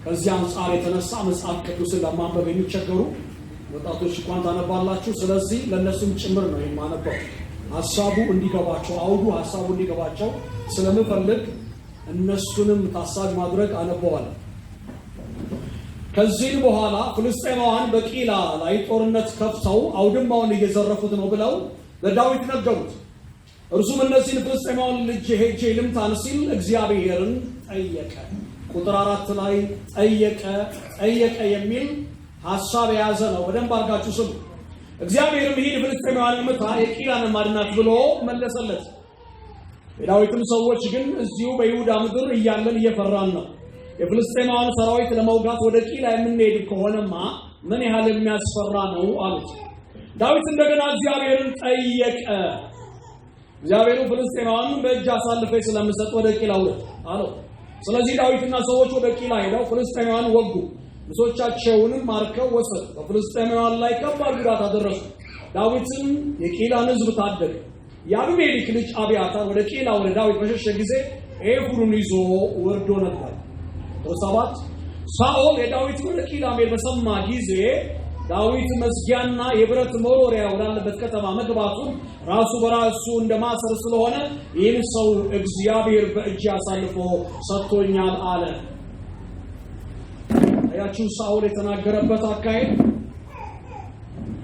ከዚህ አንፃር የተነሳ መጽሐፍ ቅዱስን ለማንበብ የሚቸገሩ ወጣቶች እንኳን ታነባላችሁ። ስለዚህ ለነሱም ጭምር ነው የማነበው ሐሳቡ እንዲገባቸው አውዱ ሐሳቡ እንዲገባቸው ስለምፈልግ እነሱንም ታሳቢ ማድረግ አነበዋለሁ። ከዚህ በኋላ ፍልስጤማውያን በቂላ ላይ ጦርነት ከፍተው አውድማውን እየዘረፉት ነው ብለው ለዳዊት ነገሩት። እርሱም እነዚህን ፍልስጤማውያን ልጅ ሄጄ ልምታን ሲል እግዚአብሔርን ጠየቀ። ቁጥር 4 ላይ ጠየቀ የሚል ሐሳብ የያዘ ነው። በደንብ አድርጋችሁ ስሙ። እግዚአብሔርም ሂድ ፍልስጤማውያንን ምታ የቂላን ማድናት ብሎ መለሰለት። የዳዊትም ሰዎች ግን እዚሁ በይሁዳ ምድር እያለን እየፈራን ነው። የፍልስጤማውያን ሰራዊት ለመውጋት ወደ ቂላ የምንሄድ ከሆነማ ምን ያህል የሚያስፈራ ነው አሉት። ዳዊት እንደገና እግዚአብሔርን ጠየቀ። እግዚአብሔሩ ፍልስጤማውያንን በእጅ አሳልፌ ስለምሰጥ ወደ ቂላ ውረድ አለው። ስለዚህ ዳዊትና ሰዎች ወደ ቂላ ሄደው ፍልስጤማውያን ወጉ። ንሶቻቸውንም ማርከው ወሰዱ። በፍልስጤማውያን ላይ ከባድ ጉዳት አደረሱ። ዳዊትም የቂላን ሕዝብ ታደገ። የአቢሜሌክ ልጅ አብያታር ወደ ቂላ ወደ ዳዊት በሸሸ ጊዜ ኤፉዱን ይዞ ወርዶ ነበር። 7 ሳኦል የዳዊት ወደ ቂላ መሄድ በሰማ ጊዜ ዳዊት መዝጊያና የብረት መወርወሪያ ወዳለበት ከተማ መግባቱን ራሱ በራሱ እንደማሰር ስለሆነ ይህን ሰው እግዚአብሔር በእጅ አሳልፎ ሰጥቶኛል አለ። ያቺው ሳኦል የተናገረበት አካሄድ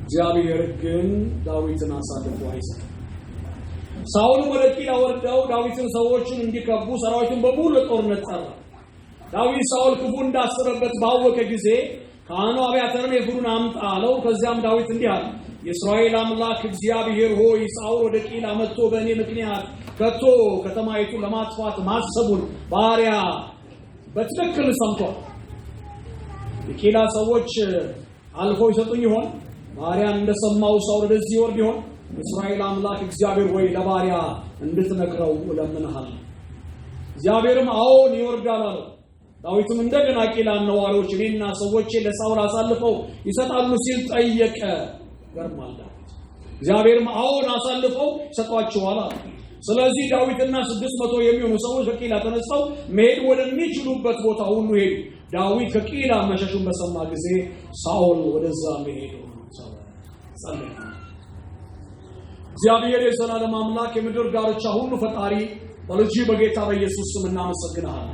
እግዚአብሔር ግን ዳዊትን አሳልፎ አይሰጥም። ሳኦል ወደ ቂላ ወርደው ዳዊትን ሰዎችን እንዲከቡ ሰራዊቱን በሙሉ ለጦርነት ጠራ። ዳዊት ሳኦል ክፉ እንዳሰበበት ባወቀ ጊዜ ካህኑ አብያታርን ኤፉዱን አምጣ አለው። ከዚያም ዳዊት እንዲህ አለ፣ የእስራኤል አምላክ እግዚአብሔር ሆይ ሳኦል ወደ ቂላ መጥቶ በእኔ ምክንያት ከቶ ከተማይቱን ለማጥፋት ማሰቡን ባሪያ በትክክል ሰምቷል። የቂላ ሰዎች አልፈው ይሰጡኝ ይሆን? ባሪያን እንደሰማው ሳኦል ወደዚህ ይወርድ ይሆን? የእስራኤል አምላክ እግዚአብሔር ሆይ ለባሪያ እንድትነግረው እለምንሃለሁ። እግዚአብሔርም አዎን ይወርዳል አለው። ዳዊትም እንደገና ቂላን ነዋሪዎች እኔና ሰዎቼ ለሳኦል አሳልፈው ይሰጣሉ ሲል ጠየቀ። ገርማል ዳዊት። እግዚአብሔርም አዎን አሳልፈው ይሰጧቸዋል አለ። ስለዚህ ዳዊትና 600 የሚሆኑ ሰዎች ከቂላ ተነስተው መሄድ ወደሚችሉበት ቦታ ሁሉ ሄዱ። ዳዊት ከቂላ መሸሹን በሰማ ጊዜ ሳኦል ወደዛ መሄዱ ጸለየ። እግዚአብሔር የዘላለም አምላክ የምድር ዳርቻ ሁሉ ፈጣሪ በልጅ በጌታ በኢየሱስ ስም እናመሰግናለን።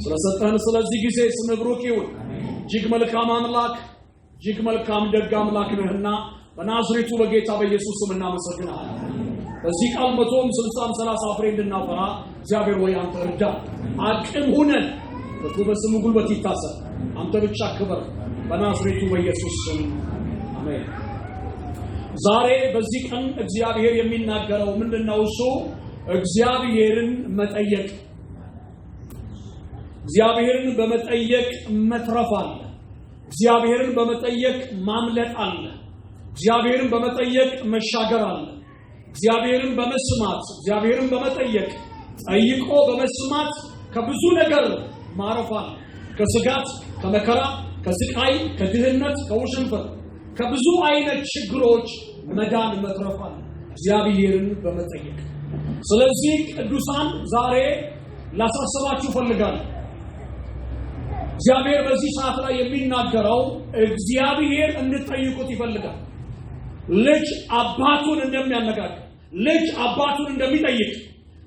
ስለሰጠን ስለዚህ ጊዜ ስም ብሩክ ይሁን። እጅግ መልካም አምላክ እጅግ መልካም ደግ አምላክ ነህና በናዝሬቱ በጌታ በኢየሱስ ስም እናመሰግናለን። በዚህ ቃል 100 60 30 ፍሬ እንድናፈራ እግዚአብሔር ሆይ አንተ እርዳ፣ አቅም ሁነን። በስሙ ጉልበት ይታሰብ። አንተ ብቻ ክብር በናዝሬቱ በኢየሱስ ስም አሜን። ዛሬ በዚህ ቀን እግዚአብሔር የሚናገረው ምንድነው? እሱ እግዚአብሔርን መጠየቅ። እግዚአብሔርን በመጠየቅ መትረፍ አለ። እግዚአብሔርን በመጠየቅ ማምለጥ አለ። እግዚአብሔርን በመጠየቅ መሻገር አለ። እግዚአብሔርን በመስማት እግዚአብሔርን በመጠየቅ ጠይቆ በመስማት ከብዙ ነገር ማረፍ አለ። ከስጋት፣ ከመከራ፣ ከስቃይ፣ ከድህነት፣ ከውሽንፈት፣ ከብዙ አይነት ችግሮች መዳን መትረፍ አለ እግዚአብሔርን በመጠየቅ። ስለዚህ ቅዱሳን ዛሬ ላሳስባችሁ ፈልጋለሁ። እግዚአብሔር በዚህ ሰዓት ላይ የሚናገረው እግዚአብሔር እንድትጠይቁት ይፈልጋል። ልጅ አባቱን እንደሚያነጋግር፣ ልጅ አባቱን እንደሚጠይቅ፣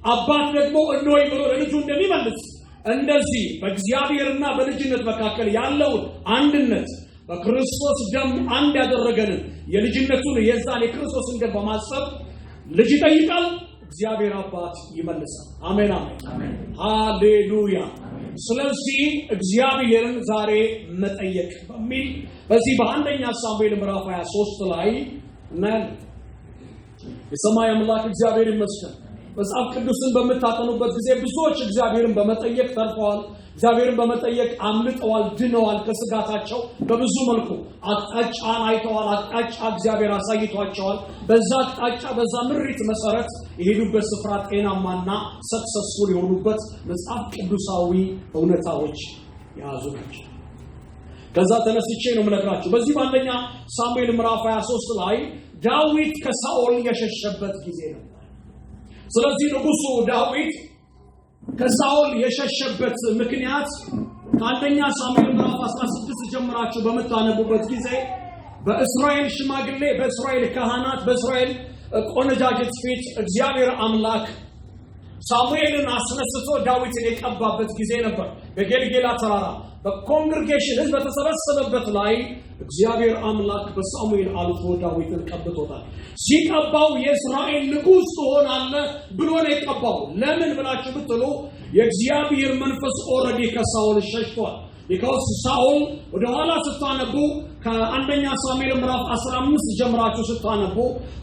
አባት ደግሞ እንሆይ ብሎ ለልጁ እንደሚመልስ እንደዚህ በእግዚአብሔርና በልጅነት መካከል ያለውን አንድነት በክርስቶስ ደም አንድ ያደረገንን የልጅነቱን የዛን የክርስቶስን ደም በማሰብ ልጅ ይጠይቃል፣ እግዚአብሔር አባት ይመልሳል። አሜን አሜን ሃሌሉያ። ስለዚህ እግዚአብሔርን ዛሬ መጠየቅ በሚል በዚህ በአንደኛ ሳሙኤል ምዕራፍ 23 ላይ እናያለን። የሰማይ አምላክ እግዚአብሔር ይመስገን። መጽሐፍ ቅዱስን በመታጠኑበት ጊዜ ብዙዎች እግዚአብሔርን በመጠየቅ ተርፈዋል። እግዚአብሔርን በመጠየቅ አምልጠዋል፣ ድነዋል ከስጋታቸው። በብዙ መልኩ አቅጣጫን አይተዋል። አቅጣጫ እግዚአብሔር አሳይቷቸዋል። በዛ አቅጣጫ በዛ ምሪት መሰረት የሄዱበት ስፍራ ጤናማና ሰክሰስፉል የሆኑበት መጽሐፍ ቅዱሳዊ እውነታዎች የያዙ ናቸው። ከዛ ተነስቼ ነው የምነግራችሁ። በዚህ በአንደኛ ሳሙኤል ምዕራፍ 23 ላይ ዳዊት ከሳኦል የሸሸበት ጊዜ ነው። ስለዚህ ንጉሱ ዳዊት ከሳኦል የሸሸበት ምክንያት ከአንደኛ ሳሙኤል ምዕራፍ 16 ጀምራችሁ በመታነቡበት ጊዜ በእስራኤል ሽማግሌ በእስራኤል ካህናት በእስራኤል ቆነጃጅት ፊት እግዚአብሔር አምላክ ሳሙኤልን አስነስቶ ዳዊትን የቀባበት ጊዜ ነበር። በጌልጌላ ተራራ በኮንግሪጌሽን ህዝብ በተሰበሰበበት ላይ እግዚአብሔር አምላክ በሳሙኤል አልፎ ዳዊትን ቀብቶታል። ሲቀባው የእስራኤል ንጉሥ ትሆናለህ ብሎ ነው የቀባው። ለምን ብላችሁ ብትሉ የእግዚአብሔር መንፈስ ኦልሬዲ ከሳኦል ሸሽቷል። because ሳኦል ወደ ኋላ ስታነቡ ከአንደኛ ሳሙኤል ምዕራፍ 15 ጀምራችሁ ስታነቡ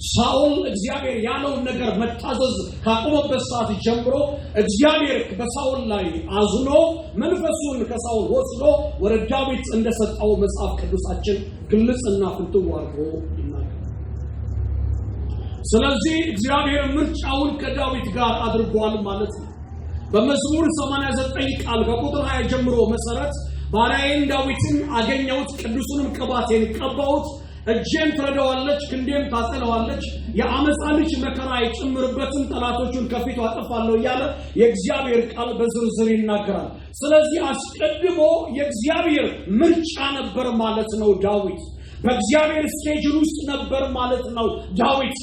ሳኦል እግዚአብሔር ያለውን ነገር መታዘዝ ካቆመበት ሰዓት ጀምሮ እግዚአብሔር በሳኦል ላይ አዝኖ መንፈሱን ከሳኦል ወስዶ ወደ ዳዊት እንደሰጠው መጽሐፍ ቅዱሳችን ግልጽና ፍንትው አድርጎ ይናገራል። ስለዚህ እግዚአብሔር ምርጫውን ከዳዊት ጋር አድርጓል ማለት ነው። በመዝሙር 89 ቃል ከቁጥር 20 ጀምሮ መሰረት ባሪያዬን ዳዊትን አገኘሁት፣ ቅዱሱንም ቅባቴን ቀባሁት፣ እጄም ትረዳዋለች፣ ክንዴም ታጸናዋለች፣ የአመፃ ልጅ መከራ አይጨምርበትም፣ ጠላቶቹን ከፊቱ አጠፋለሁ እያለ የእግዚአብሔር ቃል በዝርዝር ይናገራል። ስለዚህ አስቀድሞ የእግዚአብሔር ምርጫ ነበር ማለት ነው ዳዊት። በእግዚአብሔር ስኬጁል ውስጥ ነበር ማለት ነው ዳዊት።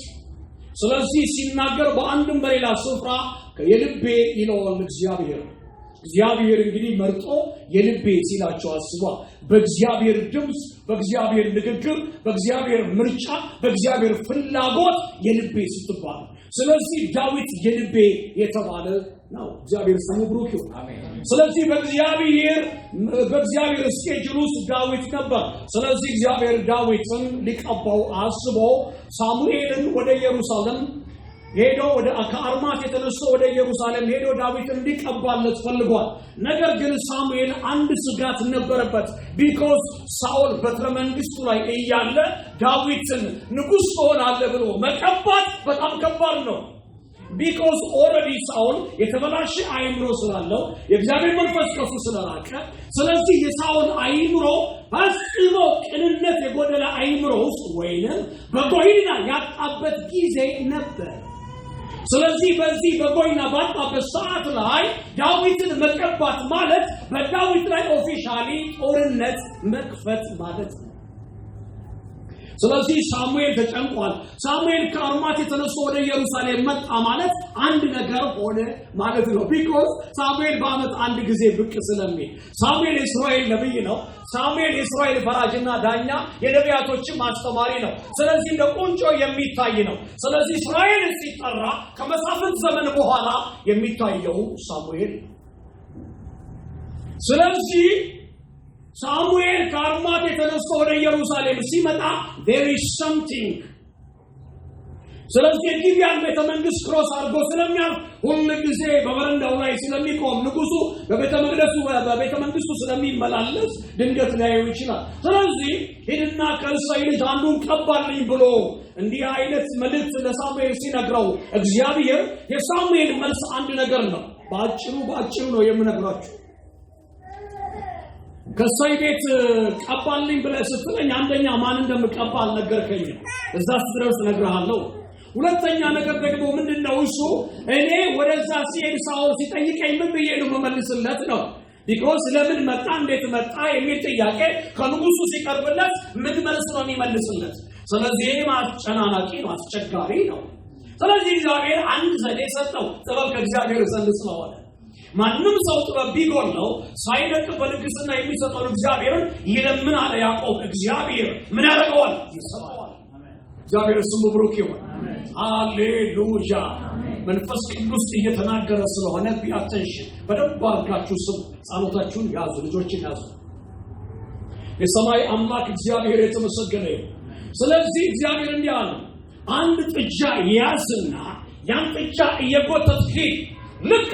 ስለዚህ ሲናገር በአንድም በሌላ ስፍራ የልቤ ይለዋል እግዚአብሔር እንግዲህ መርጦ የልቤ ሲላቸው አስቧል። በእግዚአብሔር ድምፅ፣ በእግዚአብሔር ንግግር፣ በእግዚአብሔር ምርጫ፣ በእግዚአብሔር ፍላጎት የልቤ ስትባል ስለዚህ ዳዊት የልቤ የተባለ ነው። እግዚአብሔር ስሙ ብሩክ ይሁን። አሜን። ስለዚህ በእግዚአብሔር ስኬጁል ውስጥ ዳዊት ነበር። ስለዚህ እግዚአብሔር ዳዊትን ሊቀባው አስቦ ሳሙኤልን ወደ ኢየሩሳሌም ሄዶ ወደ ከአርማት የተነሳ ወደ ኢየሩሳሌም ሄዶ ዳዊትን እንዲቀባለት ፈልጓል። ነገር ግን ሳሙኤል አንድ ስጋት ነበረበት። ቢኮዝ ሳኦል በትረ መንግስቱ ላይ እያለ ዳዊትን ንጉሥ ትሆናለህ ብሎ መቀባት በጣም ከባድ ነው። ቢኮዝ ኦልሬዲ ሳኦል የተበላሸ አይምሮ ስላለው የእግዚአብሔር መንፈስ ከሱ ስለራቀ፣ ስለዚህ የሳኦል አይምሮ ፈጽሞ ቅንነት የጎደለ አይምሮ ውስጥ ወይንም በጎይና ያጣበት ጊዜ ነበር። ስለዚህ በዚህ በጎይና ባጣበት ሰዓት ላይ ዳዊትን መቀባት ማለት በዳዊት ላይ ኦፊሻሊ ጦርነት መክፈት ማለት ነው። ስለዚህ ሳሙኤል ተጨንቋል። ሳሙኤል ከአርማት የተነሳ ወደ ኢየሩሳሌም መጣ ማለት አንድ ነገር ሆነ ማለት ነው። ቢኮዝ ሳሙኤል በዓመት አንድ ጊዜ ብቅ ስለሚል ሳሙኤል የእስራኤል ነብይ ነው። ሳሙኤል የእስራኤል ፈራጅና ዳኛ የነቢያቶችም አስተማሪ ነው። ስለዚህ እንደ ቁንጮ የሚታይ ነው። ስለዚህ እስራኤል ሲጠራ ከመሳፍንት ዘመን በኋላ የሚታየው ሳሙኤል። ስለዚህ ሳሙኤል ከአርማት የተነሳ ወደ ኢየሩሳሌም ሲመጣ there is something። ስለዚህ የጊብያን ቤተ መንግስት ክሮስ አድርጎ ስለሚያልፍ ሁሉ ጊዜ በበረንዳው ላይ ስለሚቆም ንጉሱ በቤተ መንግስቱ ስለሚመላለስ ድንገት ሊያየው ይችላል። ስለዚህ ሄድና ከእሴይ ልጅ አንዱን ቀባልኝ ብሎ እንዲህ አይነት መልእክት ለሳሙኤል ሲነግረው እግዚአብሔር የሳሙኤል መልስ አንድ ነገር ነው። በአጭሩ ነው የምነግራችሁ። ከእሴይ ቤት ቀባልኝ ብለህ ስትለኝ አንደኛ ማን እንደምቀባ አልነገርከኝም። እዛ ስትደርስ እነግርሃለሁ። ሁለተኛ ነገር ደግሞ ምንድነው እሱ እኔ ወደዛ ሲሄድ ሳኦል ሲጠይቀኝ ምን ብዬ ነው መመልስለት ነው። ቢኮዝ ለምን መጣ እንዴት መጣ የሚል ጥያቄ ከንጉሱ ሲቀርብለት ምን መልስ ነው የሚመልስለት? ስለዚህ ማጨናናቂ ነው፣ አስቸጋሪ ነው። ስለዚህ እግዚአብሔር አንድ ዘዴ ሰጠው። ጥበብ ከእግዚአብሔር ዘንድ ስለሆነ ማንም ሰው ጥበብ ቢጎለው ሳይደቅ በልግስና የሚሰጠውን እግዚአብሔርን ይለምን አለ ያዕቆብ። እግዚአብሔር ምን ያደርገዋል? ይሰጠዋል። እግዚአብሔር ስሙ ብሩክ ይሁን። ሃሌሉያ። መንፈስ ቅዱስ እየተናገረ ስለሆነ ቢያተሽ በደንብ አድርጋችሁ ስሙ። ጸሎታችሁን ያዙ፣ ልጆችን ያዙ። የሰማይ አምላክ እግዚአብሔር የተመሰገነ ይሁን። ስለዚህ እግዚአብሔር እንዲህ አለ፣ አንድ ጥጃ ያዝና ያን ጥጃ እየጎተትክ ሂድ። ልክ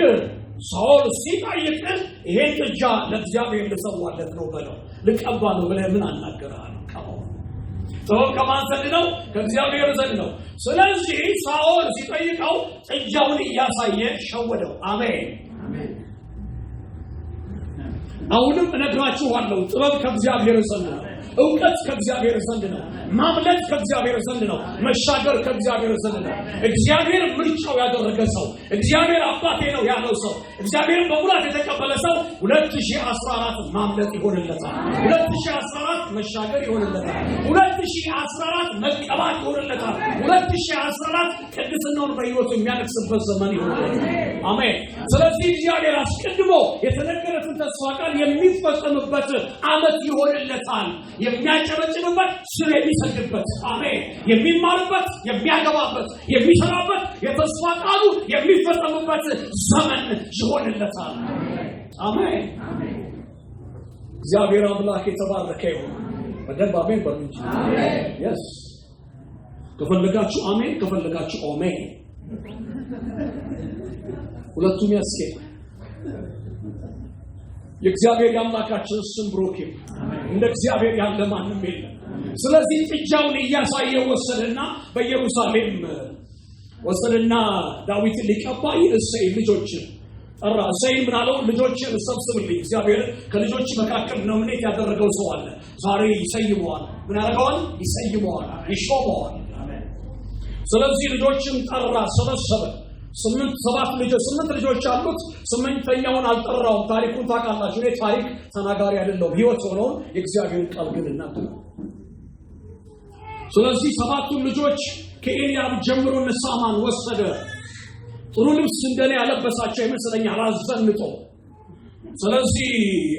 ሳኦል ሲጠይቅህ ይሄን ጥጃ ለእግዚአብሔር ልሰዋለት ነው በለው። ልቀባ ነው ብለህ ምን አናገርሃለሁ? ጥበብ ከማን ዘንድ ነው? ከእግዚአብሔር ዘንድ ነው። ስለዚህ ሳኦል ሲጠይቀው ጥጃውን እያሳየ ሸወደው። አሜን። አሁንም እነግራችኋለሁ ጥበብ ከእግዚአብሔር ዘንድ ነው እውቀት ከእግዚአብሔር ዘንድ ነው ማምለጥ ከእግዚአብሔር ዘንድ ነው መሻገር ከእግዚአብሔር ዘንድ ነው እግዚአብሔር ምርጫው ያደረገ ሰው እግዚአብሔር አባቴ ነው ያለው ሰው እግዚአብሔር በሙላት የተቀበለ ሰው 2014 ማምለጥ ይሆንለታል 2014 መሻገር ይሆንለታል 2014 መቀባት ይሆንለታል 2014 ቅድስናውን በሕይወቱ የሚያነግስበት ዘመን ይሆንለታል አሜን ስለዚህ እግዚአብሔር አስቀድሞ የተነገረትን ተስፋ ቃል የሚፈጸምበት ዓመት ይሆንለታል የሚያጨበጭብበት ስለ የሚሰግድበት አሜን የሚማርበት የሚያገባበት የሚሰራበት የተስፋ ቃሉ የሚፈጸምበት ዘመን ይሆንለታል አሜን እግዚአብሔር አምላክ የተባረከ ይሁን በደንብ አሜን በሉ አሜን yes ከፈለጋችሁ አሜን ከፈለጋችሁ አሜን ሁለቱም ያስኬድ የእግዚአብሔር አምላካችን ስም ብሩክ ይሁን እንደ እግዚአብሔር ያለ ማንም የለም ስለዚህ ጥጃውን እያሳየ ወሰደና በኢየሩሳሌም ወሰደና ዳዊት ሊቀባ የእሴይ ልጆች ጠራ እሴይ ምናለው ልጆችን ሰብስብልኝ እግዚአብሔር ከልጆች መካከል ኖሚኔት ያደረገው ሰው አለ ዛሬ ይሰይመዋል ምን ያደርገዋል ይሰይመዋል ይሾመዋል አሜን ስለዚህ ልጆችን ጠራ ሰበሰበ 8 ልጆች አሉት 8ኛውን አልጠራውም ታሪኩን ታውቃላችሁ እኔ ታሪክ ተናጋሪ አይደለም ህይወት ሆኖ የእግዚአብሔር ቃል ግን እናንተ ስለዚህ 7 ልጆች ከኤልያብ ጀምሮ ንሳማን ወሰደ ጥሩ ልብስ እንደኔ ያለበሳቸው ይመስለኛል አዘንጦ ስለዚህ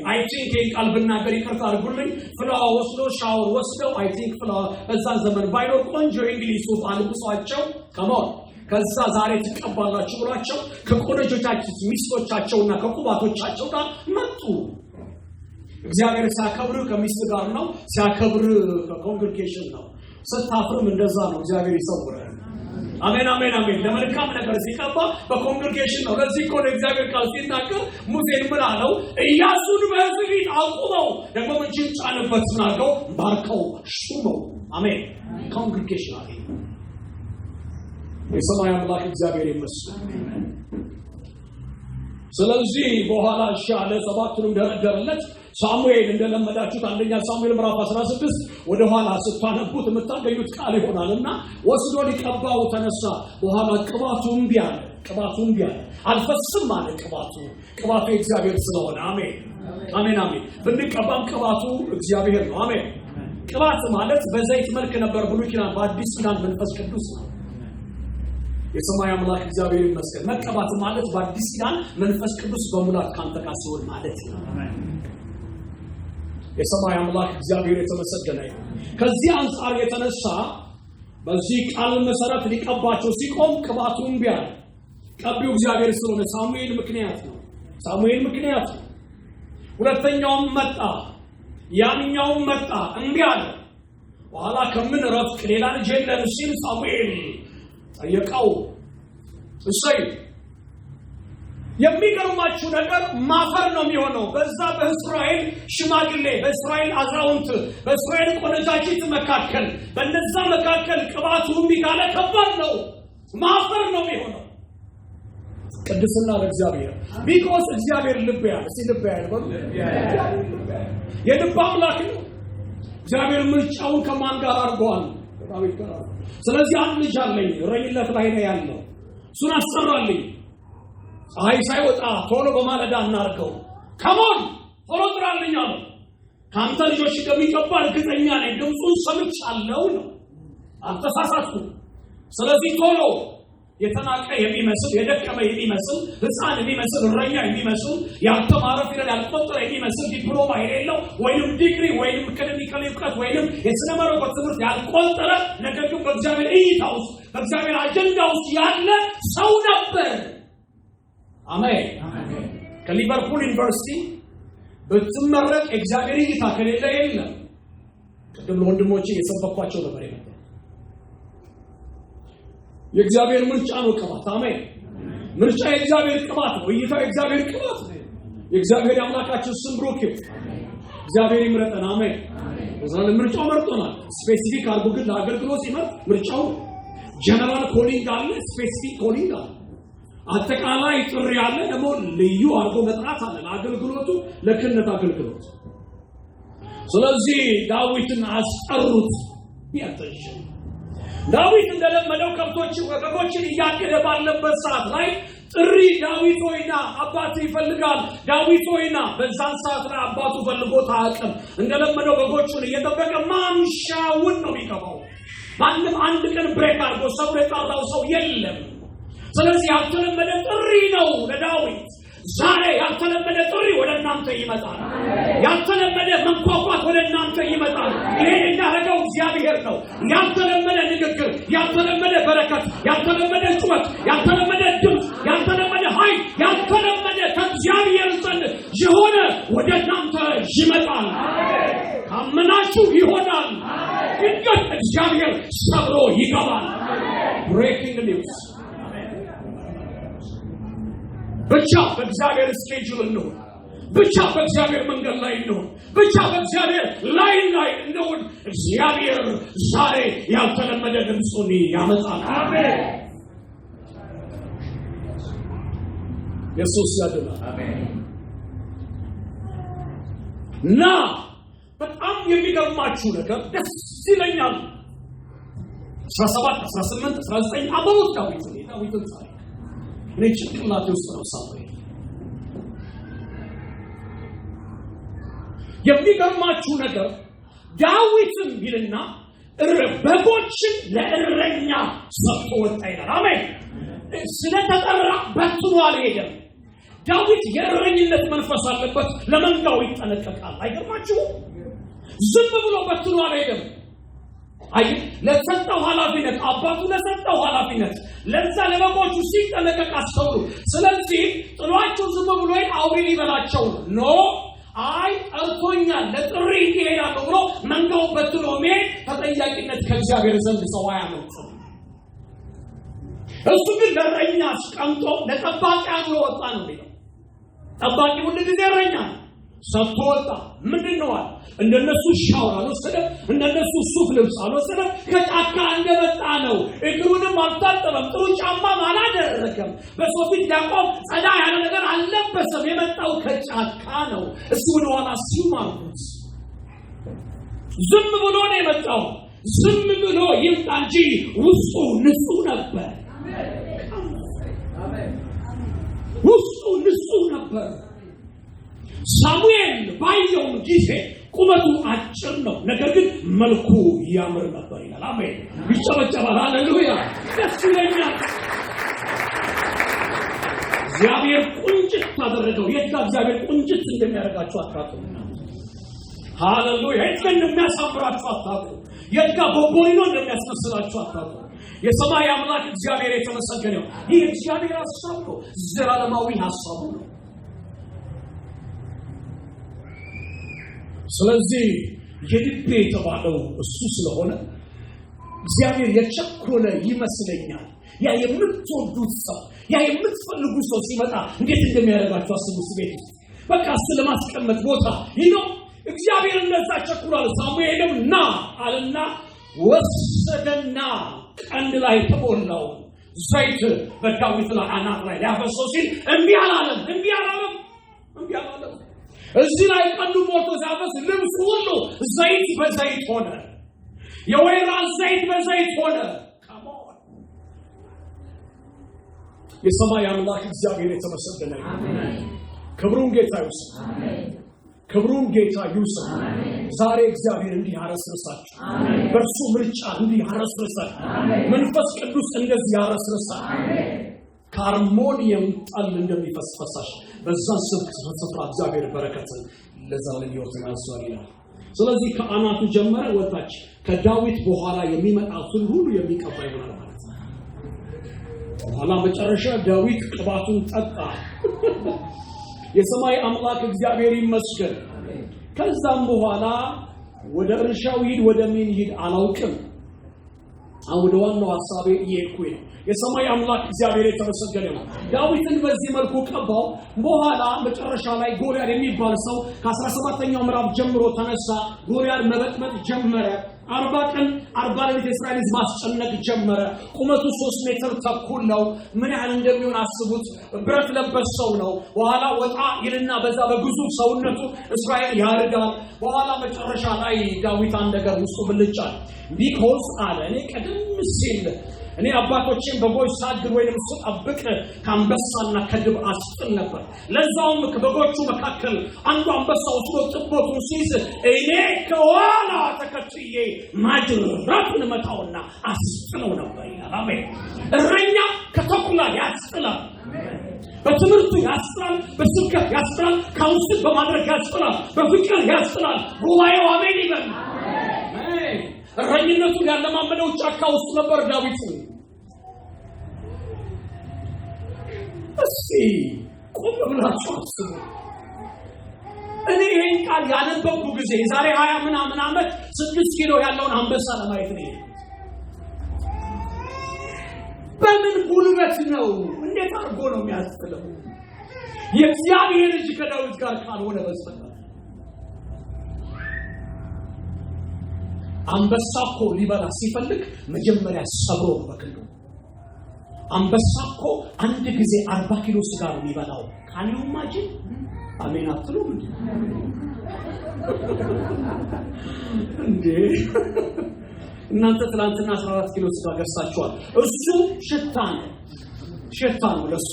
አይ ቲንክ ቃል ብናገር ይቅርታ አድርጉልኝ ፍላዋ ወስዶ ሻወር ወስደው አይ ቲንክ ፍላዋ በዛን ዘመን ባይኖር ቆንጆ እንግሊዝ ሱፍ አልብሷቸው ከመሆን ከዛ ዛሬ ተቀባላችሁ ብሏቸው ከቆነጆቻቸው ሚስቶቻቸውና ከቁባቶቻቸው ጋር መጡ እግዚአብሔር ሲያከብር ከሚስት ጋር ነው ሲያከብር ከኮንግሪጌሽን ነው ስታፍርም እንደዛ ነው እግዚአብሔር ይሰውራል አሜን አሜን አሜን ለመልካም ነገር ሲቀባ በኮንግሪጌሽን ነው ለዚህ እኮ እግዚአብሔር ቃል ሲናገር ሙሴን ምን አለው ኢያሱን በሕዝብ ፊት አቁመው ደግሞ እጅን ጫንበት ምናልከው ባርከው ሹመው አሜን ኮንግሪጌሽን አለ የሰማይ አምላክ እግዚአብሔር ይመስገን ስለዚህ በኋላ ሻለ 7ቱንም ደረደረለት ሳሙኤል እንደለመዳችሁት አንደኛ ሳሙኤል ምዕራፍ 16 ወደ ኋላ ስታነቡት የምታገኙት ቃል ይሆናልና ወስዶ ሊቀባው ተነሳ በኋላ ቅባቱ እምቢ አለ አልፈስም አለ ቅባቱ እግዚአብሔር ስለሆነ አሜን አሜን አሜን ብንቀባም ቅባቱ እግዚአብሔር ነው አሜን ቅባት ማለት በዘይት መልክ ነበር ብሉይ ኪዳን በአዲስ ኪዳን መንፈስ ቅዱስ ነው የሰማይ አምላክ እግዚአብሔር ይመስገን መቀባት ማለት በአዲስ ኪዳን መንፈስ ቅዱስ በሙላት ካንተ ጋር ሲሆን ማለት ነው አሜን የሰማይ አምላክ እግዚአብሔር የተመሰገነ ይሁን ከዚህ አንፃር የተነሳ በዚህ ቃል መሰረት ሊቀባቸው ሲቆም ቅባቱን ቢያል ቀቢው እግዚአብሔር ስለሆነ ሳሙኤል ምክንያት ሁለተኛውም መጣ ያንኛውም መጣ እንዴ አለ በኋላ ከምን ረፍቅ ሌላ ልጅ የለም ሲል ሳሙኤል ጠየቀው እሰይ የሚገርማችሁ ነገር ማፈር ነው የሚሆነው በዛ በእስራኤል ሽማግሌ በእስራኤል አዛውንት በእስራኤል ቆነጃጅት መካከል በእነዛ መካከል ቅባቱ ቢጋለ ከባድ ነው ማፈር ነው የሚሆነው ቅድስና ለእግዚአብሔር ቢኮስ እግዚአብሔር ልብ ያለ በሉ የልብ አምላክ ነው እግዚአብሔር ምርጫውን ከማን ጋር አድርጓል ከዳዊት ጋር ስለዚህ አንድ ልጅ አለኝ እረኝነት ላይ ነው ያለው እሱን አሰራልኝ ፀሐይ ሳይወጣ ቶሎ በማለዳ እናርገው ከሞን ቶሎ ጥራልኝ አለ ካንተ ልጆች እንደሚቀባ እርግጠኛ ነኝ ድምፁን ሰምቻለሁ ነው አልተሳሳትኩም ስለዚህ ቶሎ የተናቀ የሚመስል የደከመ የሚመስል ህፃን የሚመስል እረኛ የሚመስል ያልተማረ ፊደል ያልቆጠረ የሚመስል ዲፕሎማ የሌለው ወይንም ዲግሪ ወይንም ክሊኒካል እውቀት ወይንም የሥነ መለኮት ትምህርት ያልቆጠረ ነገር ግን በእግዚአብሔር እይታ ውስጥ በእግዚአብሔር አጀንዳ ውስጥ ያለ ሰው ነበር አሜን ከሊቨርፑል ዩኒቨርሲቲ በትመረቅ እግዚአብሔር እይታ ከሌለ የለም ቅድም ለወንድሞቼ የሰበኳቸው ነበር የነበረው የእግዚአብሔር ምርጫ ነው ቅባት አሜን ምርጫ የእግዚአብሔር ቅባት ነው እይታ የእግዚአብሔር ቅባት ነው የእግዚአብሔር አምላካችን ስም ብሩክ ይሁን እግዚአብሔር ይምረጠን አሜን ወዛለ ምርጫው መርጦናል ስፔሲፊክ አድርጎ ግን ለአገልግሎት ሲመርጥ ምርጫው ጀነራል ኮሊንግ አለ ስፔሲፊክ ኮሊንግ አለ አጠቃላይ ጥሪ ያለ ደግሞ ልዩ አርጎ መጥራት አለ ለአገልግሎቱ ለክህነት አገልግሎት ስለዚህ ዳዊትን አስጠሩት ያተሽ ዳዊት እንደለመደው ከብቶችን እያገደ ባለበት ሰዓት ላይ ጥሪ ዳዊት ሆይና አባቱ ይፈልጋል ዳዊት ሆይና በዛን ሰዓት ላይ አባቱ ፈልጎት አያውቅም እንደለመደው በጎቹን እየጠበቀ ማምሻውን ነው የሚገባው ማንም አንድ ቀን ብሬክ አድርጎ ሰው የጠራው ሰው የለም ስለዚህ ያልተለመደ ጥሪ ነው ለዳዊት ዛሬ ያልተለመደ ጥሪ ወደ እናንተ ይመጣል ያልተለመደ መንኳኳት ወደ እናንተ ይመጣል ይሄን እንዳረገው እግዚአብሔር ነው ያልተለመደ ንግግር ያልተለመደ በረከት ያልተለመደ ጩኸት ያልተለመደ ድምፅ ያልተለመደ ኃይል ያልተለመደ ከእግዚአብሔር ዘንድ የሆነ ወደ እናንተ ይመጣል ካመናችሁ ይሆናል ግን እግዚአብሔር ሰብሮ ይገባል ብሬኪንግ ኒውስ ብቻ በእግዚአብሔር ስኬጁል ነው ብቻ በእግዚአብሔር መንገድ ላይ ነው ብቻ በእግዚአብሔር ላይ ነው እግዚአብሔር ዛሬ ያልተለመደ ድምፁን ያመጣል አሜን ኢየሱስ ያድናል አሜን ና በጣም የሚገርማችሁ ነገር ደስ ይለኛል 17 18 19 አባውት ዳዊት ጭንቅላቴ ውስጥ ነው ሳለኝ የሚገርማችሁ ነገር ዳዊትም ይልና በጎችን ለእረኛ ሰጥቶ ወጣ ይላል አሜን ስለተጠራ በትኖ አልሄደም ዳዊት የእረኝነት መንፈስ አለበት ለመንጋው ይጠነቀቃል አይገርማችሁ ዝም ብሎ በትኖ አልሄደም ለሰጠው ኃላፊነት አባቱ ለሰጠው ኃላፊነት ለዛ ለበጎቹ ሲጠነቀቅ አስተውሉ ስለዚህ ጥሏቸው ዝም ብሎ አውሬ ሊበላቸው ኖ ጠርቶኛል ለጥሪ ይሄዳል ብሎ መንጋው በትኖ መሄድ ተጠያቂነት ከእግዚአብሔር ዘንድ ሰው አያመልጥም እሱ ግን ለእረኛ አስቀምጦ ለጠባቂ አድርጎ ወጣ ነው የሚለው ጠባቂ ሁሉ ጊዜ እረኛ ሰጥቶ ወጣ ምንድነው እንደነሱ ሻወር አልወሰደም እንደነሱ ሱፍ ልብስ አልወሰደም ከጫካ እንደመጣ ነው እግሩንም አልታጠበም ጥሩ ጫማም አላደረገም በሰው ፊት ያቆም ጸዳ ያለ ነገር አልለበሰም የመጣው ከጫካ ነው እሱ ወደ ኋላ ሲማሩት ዝም ብሎ ነው የመጣው ዝም ብሎ ይምጣ እንጂ ውስጡ ንጹህ ነበር ውስጡ ንጹህ ነበር ሳሙኤል ባየው ጊዜ ቁመቱ አጭር ነው ነገር ግን መልኩ ያምር ነበር ይላል አሜን ይጨበጨባል ሃሌሉያ ደስ ይለኛል እግዚአብሔር ቁንጭት ታደረገው እግዚአብሔር ቁንጭት እንደሚያደርጋችሁ አታውቁምና ሃሌሉያ እንደሚያሳምራችሁ አታውቁም ቦቦሊኖ እንደሚያስመስላችሁ አታውቁም የሰማይ አምላክ እግዚአብሔር የተመሰገነ ነው ይህ እግዚአብሔር ሐሳብ ነው ዘላለማዊ ሐሳብ ነው ስለዚህ የልቤ የተባለው እሱ ስለሆነ እግዚአብሔር የቸኮለ ይመስለኛል ያ የምትወዱት ሰው ያ የምትፈልጉት ሰው ሲመጣ እንዴት እንደሚያደርጋችሁ አስቡ ስቤት በቃ ስለማስቀመጥ ቦታ ይኖር እግዚአብሔር እንደዛ ቸኩሏል ሳሙኤልም ና አለና ወሰደና ቀንድ ላይ ተሞላው ዘይት በዳዊት ላይ አናት ላይ ያፈሰው ሲል እምቢ አላለም እዚህ ላይ ቀንዱ ሞልቶ ሲያፈስ ልብሱ ሁሉ ዘይት በዘይት ሆነ የወይራ ዘይት በዘይት ሆነ የሰማይ አምላክ እግዚአብሔር የተመሰገነ ይሁን ክብሩን ጌታ ይውሰድ ክብሩን ጌታ ይውሰድ ዛሬ እግዚአብሔር እንዲህ ያረስርሳችሁ በእርሱ ምርጫ እንዲህ ያረስርሳችሁ መንፈስ ቅዱስ እንደዚህ ያረስርሳችሁ ካርሞኒየም ጣል እንደሚፈስ ፈሳሽ በዛ ስፍራ እግዚአብሔር በረከትን ለዘላለም ሕይወት ያዟል ስለዚህ ከአናቱ ጀመረ ወጣች ከዳዊት በኋላ የሚመጣውን ሁሉ የሚቀባ ይሆናል ማለት ነው በኋላ መጨረሻ ዳዊት ቅባቱን ጠጣ የሰማይ አምላክ እግዚአብሔር ይመስገን ከዛም በኋላ ወደ እርሻው ሂድ ወደ ምን ሂድ አላውቅም ወደ ዋናው ሐሳቤ ይሄኩኝ የሰማይ አምላክ እግዚአብሔር የተመሰገነ ነው ዳዊትን በዚህ መልኩ ቀባው በኋላ መጨረሻ ላይ ጎልያድ የሚባል ሰው ከ17ኛው ምዕራፍ ጀምሮ ተነሳ ጎልያድ መበጥበጥ ጀመረ 40 ቀን 40 ሌሊት እስራኤል ማስጨነቅ ጀመረ። ቁመቱ 3 ሜትር ተኩል ነው። ምን ያህል እንደሚሆን አስቡት። ብረት ለበስ ሰው ነው። በኋላ ወጣ ይልና በዛ በግዙፍ ሰውነቱ እስራኤል ያርዳል። በኋላ መጨረሻ ላይ ዳዊት አንድ ነገር ውስጡ ብልጫል። ቢኮዝ አለ እኔ ቀደም ሲል እኔ አባቶችን በጎች ሳድር ወይንም ስጠብቅ ከአንበሳና ከድብ አስጥል ነበር። ለዛውም ከበጎቹ መካከል አንዱ አንበሳ ወስዶ ጥቦቱን ሲይዝ እኔ ከኋላ ተከትዬ ማጅራቱን መታውና አስጥለው ነበር ይላል። አሜን። እረኛ ከተኩላ ያስጥላል። በትምህርቱ ያስጥላል፣ በስብከት ያስጥላል፣ ካውንስል በማድረግ ያስጥላል፣ በፍቅር ያስጥላል። ጉባኤው አሜን ይበል። እረኝነቱን ያለማመደው ጫካ ውስጥ ነበር ዳዊት። እስቲ ቆም ብላችሁ አስቡ። እኔ ይሄን ቃል ያነበብኩ ጊዜ ዛሬ 20 ምናምን ዓመት 6 ኪሎ ያለውን አንበሳ ለማየት ነው። በምን ጉልበት ነው? እንዴት አድርጎ ነው የሚያስጥለው? የእግዚአብሔር ልጅ ከዳዊት ጋር ካልሆነ በስተቀር አንበሳ እኮ ሊበላ ሲፈልግ መጀመሪያ ሰብሮ በክንዱ። አንበሳ እኮ አንድ ጊዜ 40 ኪሎ ስጋ ነው የሚበላው። ካለው ማጅን አሜን አትሉ እንዴ? እናንተ ትላንትና 14 ኪሎ ስጋ ገዝታችኋል። እሱ ሽታ ነው ለሱ።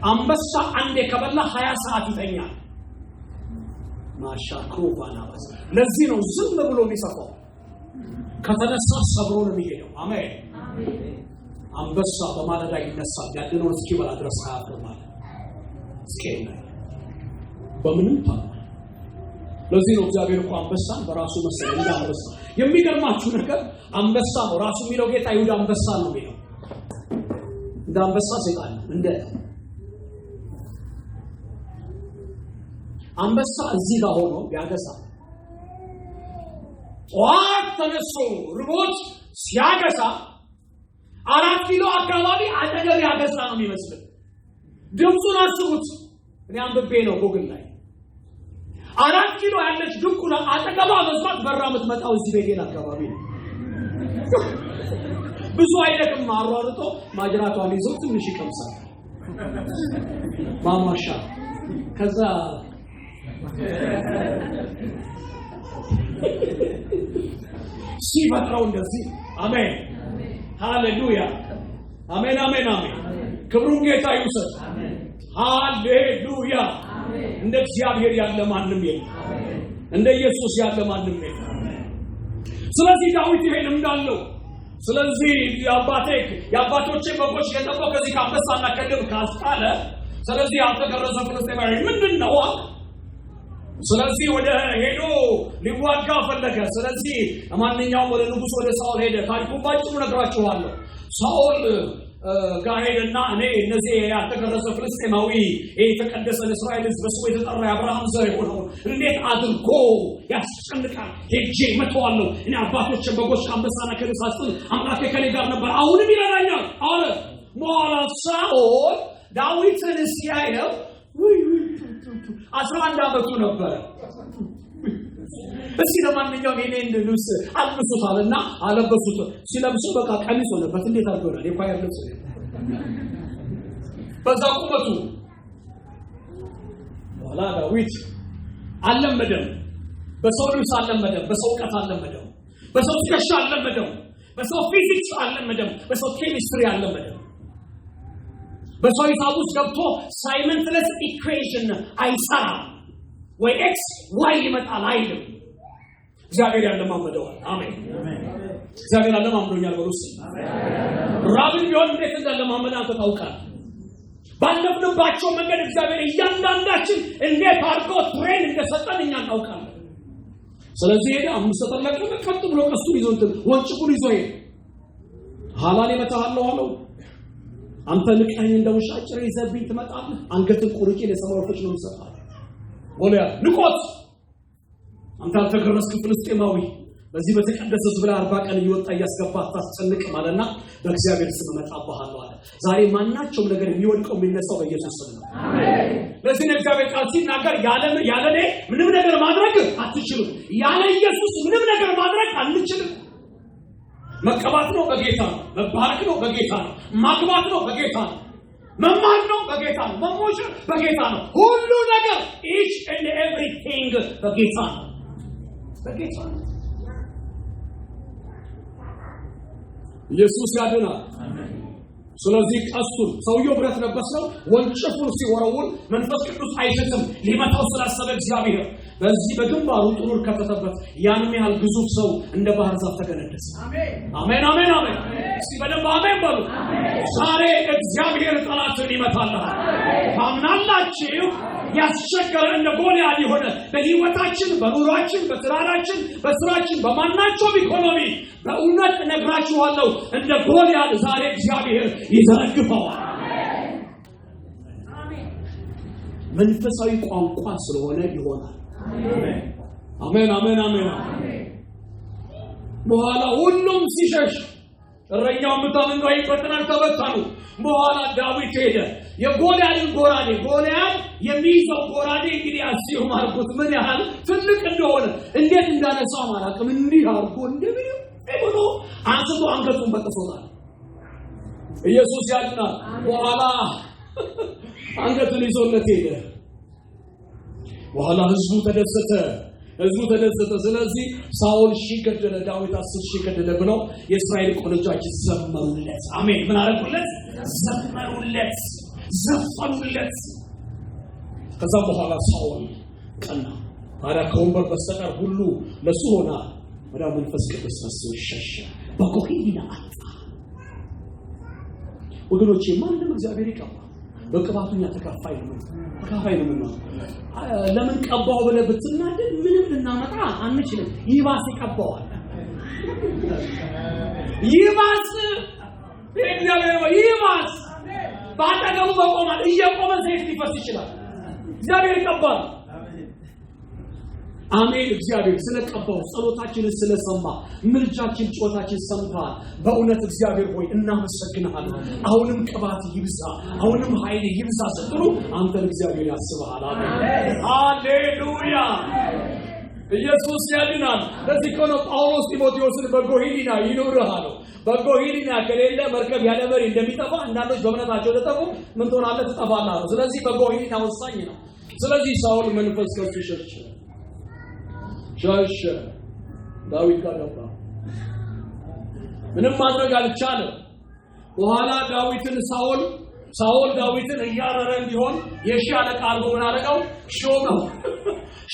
አንበሳ አንዴ ከበላ 20 ሰዓት ይተኛል። ማሻክሩባና በስ ለዚህ ነው ዝም ብሎ የሚሰፋው። ከተነሳ ሰብሮ ነው የሚሄደው። አሜን። አንበሳ በማለዳ ይነሳል። ያድነውን እስኪበላ ድረስ አያፍርም። እስኪና በምንም ታማ። ለዚህ ነው እግዚአብሔር እኮ አንበሳን በራሱ መሰለ እንደ አንበሳ። የሚገርማችሁ ነገር አንበሳ ነው ራሱ የሚለው ጌታ ይሁዳ አንበሳ ነው የሚለው። እንደ አንበሳ ሰይጣን እንደ አንበሳ እዚህ ጋር ሆኖ ያገሳ። ጧት ተነስቶ ርቦት ሲያገሳ 4 ኪሎ አካባቢ አጠገብ ያገሳ ነው የሚመስለው። ድምፁን አስቡት። እኔ አንብቤ ነው ጎግል ላይ 4 ኪሎ ያለች ድንቁላ አጠገባ መስማት በራ የምትመጣው እዚህ ቤቴል አካባቢ ነው። ብዙ አይደለም አሯርጦ ማጅራቷን ይዞ ትንሽ ይቀምሳል ማማሻ። ከዛ ሲፈጥረው እንደዚህ። አሜን ሃሌሉያ። አሜን አሜን አሜን። ክብሩን ጌታ ይውሰድ። ሃሌሉያ። እንደ እግዚአብሔር ያለ ማንም የለም። እንደ ኢየሱስ ያለ ማንም የለም። ስለዚህ ዳዊት ይሄን እንዳለው ስለዚህ የአባቶቼ በጎች የጠበቀው ከዚህ ከአንበሳና ከድብ ካስጣለ ስለዚህ ያልተገረዘ ፍልስጤማዊ ምንድነው? ስለዚህ ወደ ሄዶ ሊዋጋ ፈለገ። ስለዚህ ማንኛውም ወደ ንጉስ ወደ ሳኦል ሄደ። ታሪኩን ባጭሩ ነግራችኋለሁ። ሳኦል ጋር ሄደና እኔ እነዚህ ያልተገረዘ ፍልስጤማዊ የተቀደሰ እስራኤል ሕዝብ በስሙ የተጠራ የአብርሃም ዘር የሆነው እንዴት አድርጎ ያስጨንቃል? ሄጄ መተዋለሁ። እኔ አባቶችን በጎች አንበሳና ከድብ ሳስጥል አምላኬ ከኔ ጋር ነበር፣ አሁንም ይረዳኛል አለ። በኋላ ሳኦል ዳዊትን ሲያየው 11 ዓመቱ ነበር። እስኪ ለማንኛውም የኔን ልብስ አልብሱታልና አለበሱት። ሲለብሱ በቃ ቀሚስ ሆነበት። እንዴት አድርጎናል? የኳየር ልብስ በዛ ቁመቱ። በኋላ ዳዊት አልለመደም። በሰው ልብስ አልለመደም። በሰው ዕውቀት አልለመደም። በሰው ትከሻ አልለመደም። በሰው ፊዚክስ አልለመደም። በሰው ኬሚስትሪ አልለመደም። በሰው ሂሳብ ውስጥ ገብቶ ሳይመንትለስ ኢኩዌሽን አይሰራም። ወይ ኤክስ ዋይ ይመጣል አይልም። እግዚአብሔር ያለማመደዋል። አሜን። እግዚአብሔር ያለማመዶኛል በሉስ። ራብን ቢሆን እንዴት እንዳለማመደ አንተ ታውቃለህ። ባለፍንባቸው መንገድ እግዚአብሔር እያንዳንዳችን እንዴት አድርጎ ትሬን እንደሰጠን እኛ እናውቃለን። ስለዚህ ሄደ 5 ተጠለቀ። ቀጥ ብሎ ቀስቱን ይዞ ወንጭቁን ይዞ ሄደ። ሐላል ይመታሃለው አለው። አንተ ልቀኝ እንደውሻ ጭሬ ይዘብኝ ትመጣለህ፣ አንገትን ቁርጬ ለሰማይ ወፎች ነው የምሰጣው። ጎልያድ ንቆት፣ አንተ አልተገረዝክ ፍልስጤማዊ በዚህ በተቀደሰ ሕዝብ ላይ 40 ቀን እየወጣ እያስገባ ታስጨንቅ ማለትና በእግዚአብሔር ስም መጣባሃለሁ አለ። ዛሬ ማናቸውም ነገር የሚወድቀው የሚነሳው በኢየሱስ ስም ነው። አሜን። ለዚህ ነው እግዚአብሔር ቃል ሲናገር ያለኔ ምንም ነገር ማድረግ አትችሉም። ያለ ኢየሱስ ምንም ነገር ማድረግ አንችልም። መቀባት ነው በጌታ ነው። መባረክ ነው በጌታ ነው። ማግባት ነው በጌታ ነው። መማር ነው በጌታ ነው። መሞሸር በጌታ ነው። ሁሉ ነገር each and everything በጌታ ነው። በጌታ ነው። ኢየሱስ ያድናል። ስለዚህ ቀስቱን ሰውየው ብረት ለበስ ነው ወንጭፉን ሲወረውር መንፈስ ቅዱስ አይተም ሊመታው ስላሰበ እግዚአብሔር በዚህ በግንባሩ ጥሩር ከተተበት ያንም ያህል ግዙፍ ሰው እንደ ባህር ዛፍ ተገነደሰ። አሜን አሜን አሜን። እስቲ በደንብ አሜን በሉ። ዛሬ እግዚአብሔር ጠላትን ይመታል። ታምናላችሁ? ያስቸገረ እንደ ጎልያድ የሆነ በህይወታችን በኑሯችን በትዳራችን በስራችን በማናቸውም ኢኮኖሚ በእውነት ነግራችኋለሁ እንደ ጎልያድ ዛሬ እግዚአብሔር ይዘረግፈዋል። መንፈሳዊ ቋንቋ ስለሆነ ይሆናል። አሜን አሜን አሜን። በኋላ ሁሉም ሲሸሽ እረኛው ምታምንዶ አይፈተናል ተበታኑ። በኋላ ዳዊት ሄደ የጎልያድን ጎራዴ ጎልያድ የሚይዘው ጎራዴ እንግዲህ አስዩ ማርኮት ምን ያህል ትልቅ እንደሆነ እንዴት እንዳነሳው ማራቅም እንዲህ አርጎ እንደምን ብሎ አንስቶ አንገቱን በጥሶታል። ኢየሱስ ያድናል። በኋላ አንገቱን ይዞለት ሄደ። በኋላ ህዝቡ ተደሰተ። ስለዚህ ሳኦል ሺህ ገደለ፣ ዳዊት 10 ሺህ ገደለ ብለው የእስራኤል ቆነጃጅ ዘመሩለት። አሜን። ምን አረጉለት? ዘመሩለት፣ ዘፈኑለት። ከዛ በኋላ ሳኦል ቀና። ታዲያ ከወንበር በስተቀር ሁሉ ለሱ ሆና ወደ መንፈስ ቅዱስ ሸሸ፣ በኮሂና አጣ። ወገኖቼ ማንም እግዚአብሔር ይቀባ በቅባቱኛ ተካፋይ ነው። ለምን ቀባው ብለህ ብትናደድ ምንም ልናመጣ አንችልም። ይባስ ይቀባዋል። ይባስ እግዚአብሔር ይባስ ባጠገቡ በቆማል እየቆመ ዘይት ሊፈስ ይችላል። እግዚአብሔር ይቀባል። አሜን። እግዚአብሔር ስለቀባው ጸሎታችንን ስለሰማ ምልጃችን ጮታችን ሰምቷል። በእውነት እግዚአብሔር ሆይ እናመሰግናለን። አሁንም ቅባት ይብዛ፣ አሁንም ኃይል ይብዛ ስትሉ አንተን እግዚአብሔር ያስብሃል። አሜን ሃሌሉያ። ኢየሱስ ያድናል። ለዚህ እኮ ነው ጳውሎስ ጢሞቴዎስን በጎሂሊና ይኑርህ አለው። በጎሂሊና ከሌለ መርከብ ያለ መሪ እንደሚጠፋ አንዳንዶች በእምነታቸው ተጠፉ ምን ትሆናለህ? ትጠፋለህ አለው። ስለዚህ በጎሂሊና ወሳኝ ነው። ስለዚህ ሳኦል መንፈስ ከሱ ሸሸ። ዳዊት ጋር ገባ። ምንም ማድረግ አልቻለም። በኋላ ሳኦል ዳዊትን እያረረ እንዲሆን የሺህ አለቃ አድርጎ ምን አደረገው? ሾመው።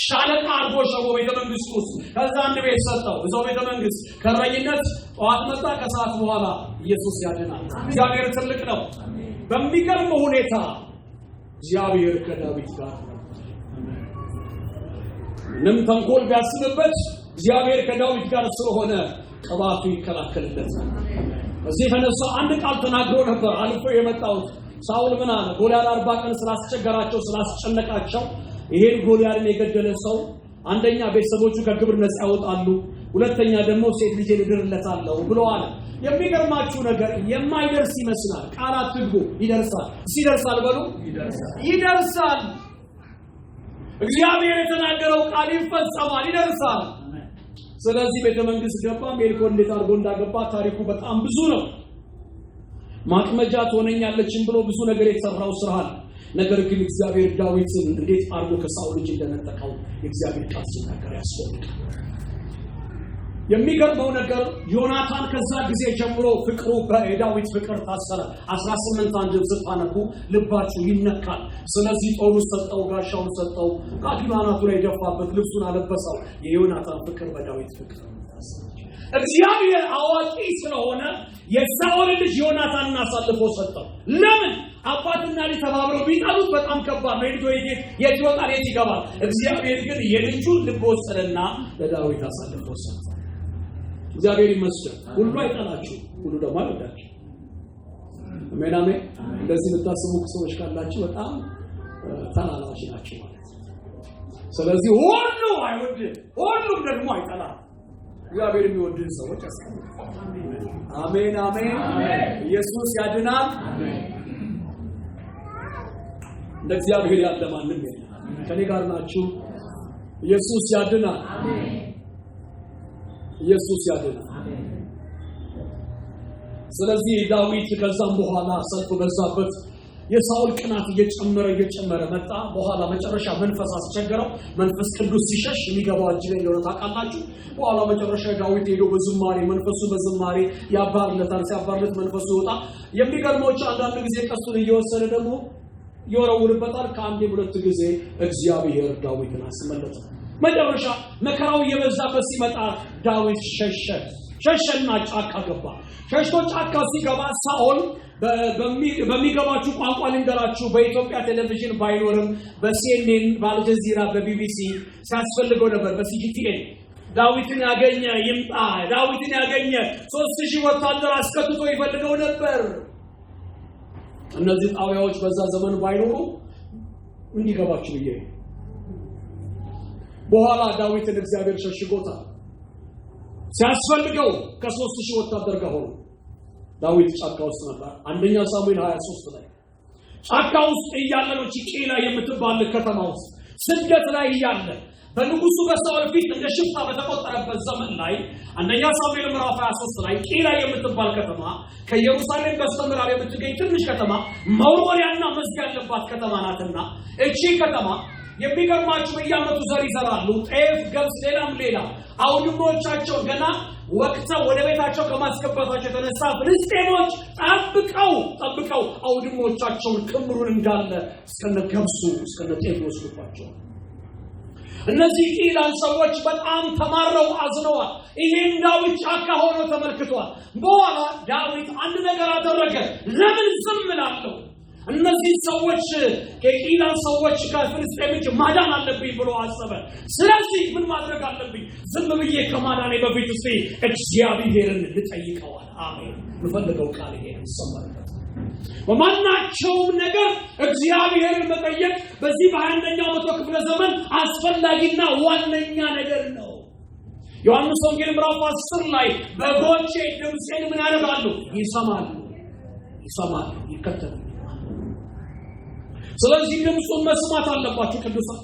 ሻለቃ አድርጎ ሾመው ቤተ መንግስት ውስጥ። ከዛ አንድ ቤት ሰጠው እዛው ቤተ መንግስት። ከረኝነት ጠዋት መጣ፣ ከሰዓት በኋላ ኢየሱስ ያድናል። እግዚአብሔር ትልቅ ነው። በሚገርም ሁኔታ እግዚአብሔር ከዳዊት ጋር ምንም ተንኮል ቢያስብበት እግዚአብሔር ከዳዊት ጋር ስለሆነ ቅባቱ ይከላከልለታል። እዚህ የተነሳ አንድ ቃል ተናግሮ ነበር አልፎ የመጣው ሳኦል ምን አለ? ጎልያድ 40 ቀን ስላስቸገራቸው ስላስጨነቃቸው ይሄን ጎልያድን የገደለ ሰው አንደኛ ቤተሰቦቹ ከግብር ነፃ ያወጣሉ፣ ሁለተኛ ደግሞ ሴት ልጅ ልድርለታለሁ ብሎ አለ። የሚገርማችሁ ነገር የማይደርስ ይመስላል። ቃላት ትግቡ ይደርሳል። ሲደርሳል በሉ ይደርሳል። እግዚአብሔር የተናገረው ቃል ይፈጸማል፣ ይደርሳል። ስለዚህ ቤተ መንግስት ገባ። ሜልኮ እንዴት አድርጎ እንዳገባ ታሪኩ በጣም ብዙ ነው። ማጥመጃ ትሆነኛለችም ብሎ ብዙ ነገር የተሰራው ስራል። ነገር ግን እግዚአብሔር ዳዊትን እንዴት አድርጎ ከሳኦል እጅ እንደነጠቀው የእግዚአብሔር ቃል ሲናገር ያስፈልጋል። የሚገርመው ነገር ዮናታን ከዛ ጊዜ ጀምሮ ፍቅሩ በዳዊት ፍቅር ታሰረ። 18 አንጀት ስታነቡ ልባችሁ ይነካል። ስለዚህ ጦሩ ሰጠው፣ ጋሻውን ሰጠው፣ ካኪናናቱ ላይ ደፋበት፣ ልብሱን አለበሰው። የዮናታን ፍቅር በዳዊት ፍቅር ታሰረ። እግዚአብሔር አዋቂ ስለሆነ የሳኦል ልጅ ዮናታንን አሳልፎ ሰጠው። ለምን? አባትና ልጅ ተባብረው ቢጣሉት በጣም ከባድ ነው። ልጅ የት ይወጣል የት ይገባል? እግዚአብሔር ግን የልጁን ልብ ወሰደና ለዳዊት አሳልፎ ሰጠው። እግዚአብሔር ይመስገን። ሁሉ አይጠላችሁ፣ ሁሉ ደግሞ አይወዳችሁ። አሜን አሜን። እንደዚህ የምታስቡ ሰዎች ካላችሁ በጣም ተላላዎች ናችሁ ማለት ነው። ስለዚህ ሁሉ አይወድ፣ ሁሉም ደግሞ አይጠላ። እግዚአብሔር የሚወድን ሰዎች ያስቀምጣል። አሜን አሜን። ኢየሱስ ያድናል። ለእግዚአብሔር ያለ ማንም የለም። ከኔ ጋር ናችሁ? ኢየሱስ ያድናል። አሜን። ኢየሱስ ያድናል። አሜን። ስለዚህ ዳዊት ከዛም በኋላ ሰልፍ በዛበት የሳኦል ቅናት እየጨመረ መጣ። በኋላ መጨረሻ መንፈስ አስቸገረው። መንፈስ ቅዱስ ሲሸሽ የሚገባው እጅ ላይ እንደሆነ ታውቃላችሁ። በኋላ መጨረሻ ዳዊት ሄዶ በዝማሬ መንፈሱ በዝማሬ ያባርለታል። ሲያባርለት መንፈሱ ይወጣ። የሚገርመው አንዳንድ ጊዜ ቀሱን እየወሰደ ደግሞ ይወረውርበታል። ከአንዴም ሁለት ጊዜ እግዚአብሔር ዳዊትን አስመለጠው። መጨረሻ መከራው እየበዛበት ሲመጣ ዳዊት ሸሸና ጫካ ገባ። ሸሽቶ ጫካ ሲገባ ሳኦል በሚገባችሁ ቋንቋ ልንገራችሁ፣ በኢትዮጵያ ቴሌቪዥን ባይኖርም በሲኤንኤን፣ በአልጀዚራ፣ በቢቢሲ ሲያስፈልገው ነበር። በሲጂቲኤን ዳዊትን ያገኘ ይምጣ፣ ዳዊትን ያገኘ 3000 ወታደር አስከትቶ ይፈልገው ነበር። እነዚህ ጣቢያዎች በዛ ዘመን ባይኖሩ እንዲገባችሁ ብዬ በኋላ ዳዊትን እግዚአብሔር ሸሽጎታል። ሲያስፈልገው ከ3000 ወታደር ጋር ሆኖ ዳዊት ጫካ ውስጥ ነበር። አንደኛ ሳሙኤል 23 ላይ ጫካ ውስጥ እያለ ነው ቂላ የምትባል ከተማ ውስጥ ስደት ላይ እያለ በንጉሱ በሳኦል ፊት እንደ ሽፍታ በተቆጠረበት ዘመን ላይ አንደኛ ሳሙኤል ምዕራፍ 23 ላይ ቂላ የምትባል ከተማ ከኢየሩሳሌም በስተምዕራብ የምትገኝ ትንሽ ከተማ መወሪያና መዝጊያ ያለባት ከተማ ናትና እቺ ከተማ የሚገርማችሁ በየዓመቱ ዘር ይዘራሉ። ጤፍ፣ ገብስ፣ ሌላ አውድሞቻቸው ገና ወቅተው ወደ ቤታቸው ከማስገባታቸው የተነሳ ፍልስጤሞች ጠብቀው አውድሞቻቸውን ክምሩን እንዳለ እስከነ ገብሱ እስከነ ጤፍ ወስዱባቸው። እነዚህ ቂላን ሰዎች በጣም ተማረው አዝነዋል። ይሄን ዳዊት ጫካ ሆኖ ተመልክቷል። በኋላ ዳዊት አንድ ነገር አደረገ። ለምን ዝም እላለሁ? እነዚህ ሰዎች ከቂላን ሰዎች ከፍልስጤሞች ማዳን አለብኝ ብሎ አሰበ። ስለዚህ ምን ማድረግ አለብኝ? ዝም ብዬ ከማዳኔ በፊት እስቲ እግዚአብሔርን ልጠይቀዋል። አሜን። የምፈልገው ቃል ይሄ ነው። በማናቸውም ነገር እግዚአብሔርን መጠየቅ በዚህ በ21ኛው መቶ ክፍለ ዘመን አስፈላጊና ዋነኛ ነገር ነው። ዮሐንስ ወንጌል ምዕራፍ 10 ላይ በጎቼ ድምፄን ምን ያደርጋሉ? ይሰማሉ፣ ይከተላሉ። ስለዚህ ድምፁን መስማት አለባችሁ ቅዱሳን፣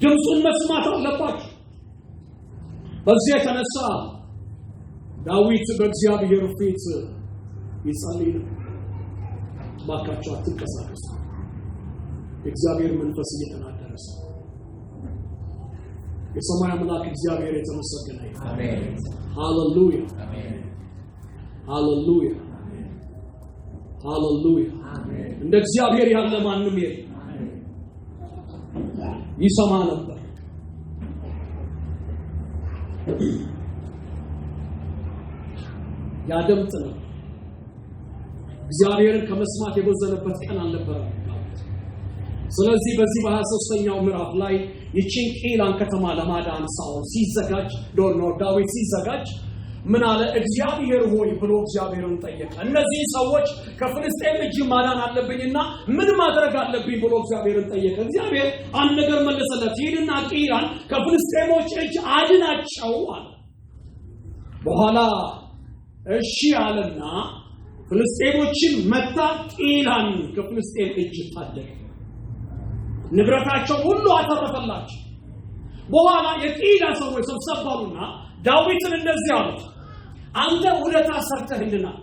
ድምፁን መስማት አለባችሁ። በዚህ የተነሳ ዳዊት በእግዚአብሔር ፊት ይጸልይ ነው። ባካችሁ አትንቀሳቀሱ፣ የእግዚአብሔር መንፈስ እየተናገረ ነው። የሰማይ አምላክ እግዚአብሔር የተመሰገነ ይሁን። አሜን። ሃሌሉያ፣ አሜን። ሃሌሉያ፣ አሜን። ሃሌሉያ፣ አሜን። እንደ እግዚአብሔር ያለ ማንም የለም። ይሰማ ነበር። ያደምጥ ነበር። እግዚአብሔርን ከመስማት የቦዘነበት ቀን አልነበረም። ስለዚህ በዚህ በ23ኛው ምዕራፍ ላይ ይህችን ቂላን ከተማ ለማዳን ሳኦል ሲዘጋጅ ዳዊት ሲዘጋጅ ምን አለ? እግዚአብሔር ሆይ ብሎ እግዚአብሔርን ጠየቀ። እነዚህ ሰዎች ከፍልስጤም እጅ ማዳን አለብኝና ምን ማድረግ አለብኝ ብሎ እግዚአብሔርን ጠየቀ። እግዚአብሔር አንድ ነገር መለሰለት። ሂድና ቂላን ከፍልስጤሞች እጅ አድናቸው አለ። በኋላ እሺ አለና ፍልስጤሞችን መታ ቂላን ከፍልስጤም እጅ ታደገ። ንብረታቸው ሁሉ አተረፈላቸው። በኋላ የቂላ ሰዎች ሰብሰባሉና ዳዊትን እንደዚህ አሉት፣ አንተ ውለታ ሰርተህልናል፣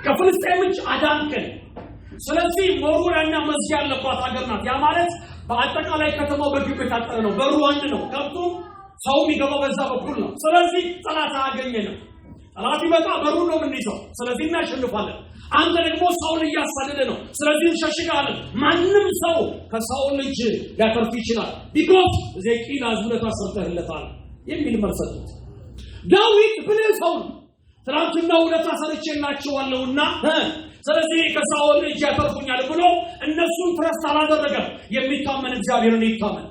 ከፍልስጤም እጅ አዳንከን። ስለዚህ መወሪያና መዝጊያ ያለባት ሀገር ናት። ያ ማለት በአጠቃላይ ከተማው በግንብ የታጠረ ነው። በሩ አንድ ነው። ከብቱ ሰው የሚገባው በዛ በኩል ነው። ስለዚህ ጠላት አያገኘንም። ጠላት ይመጣ በሩ ነው የምንይዘው። ስለዚህ እናሸንፋለን። አንተ ደግሞ ሳኦል እያሳደደ ነው። ስለዚህ እንሸሽጋለን። ማንም ሰው ከሳኦል እጅ ሊያተርፍ ይችላል። ቢኮዝ ቂላ ውለታ ሰርተህለታል የሚል መልስ ሰጡት። ዳዊት ብልህ ሰው ነው። ትናንትና ውለታ ሰርቼላቸዋለሁና ስለዚህ ከሳኦል እጅ ያተርፉኛል ብሎ እነሱን ትረስት አላደረገም። የሚታመን እግዚአብሔርን ይታመን።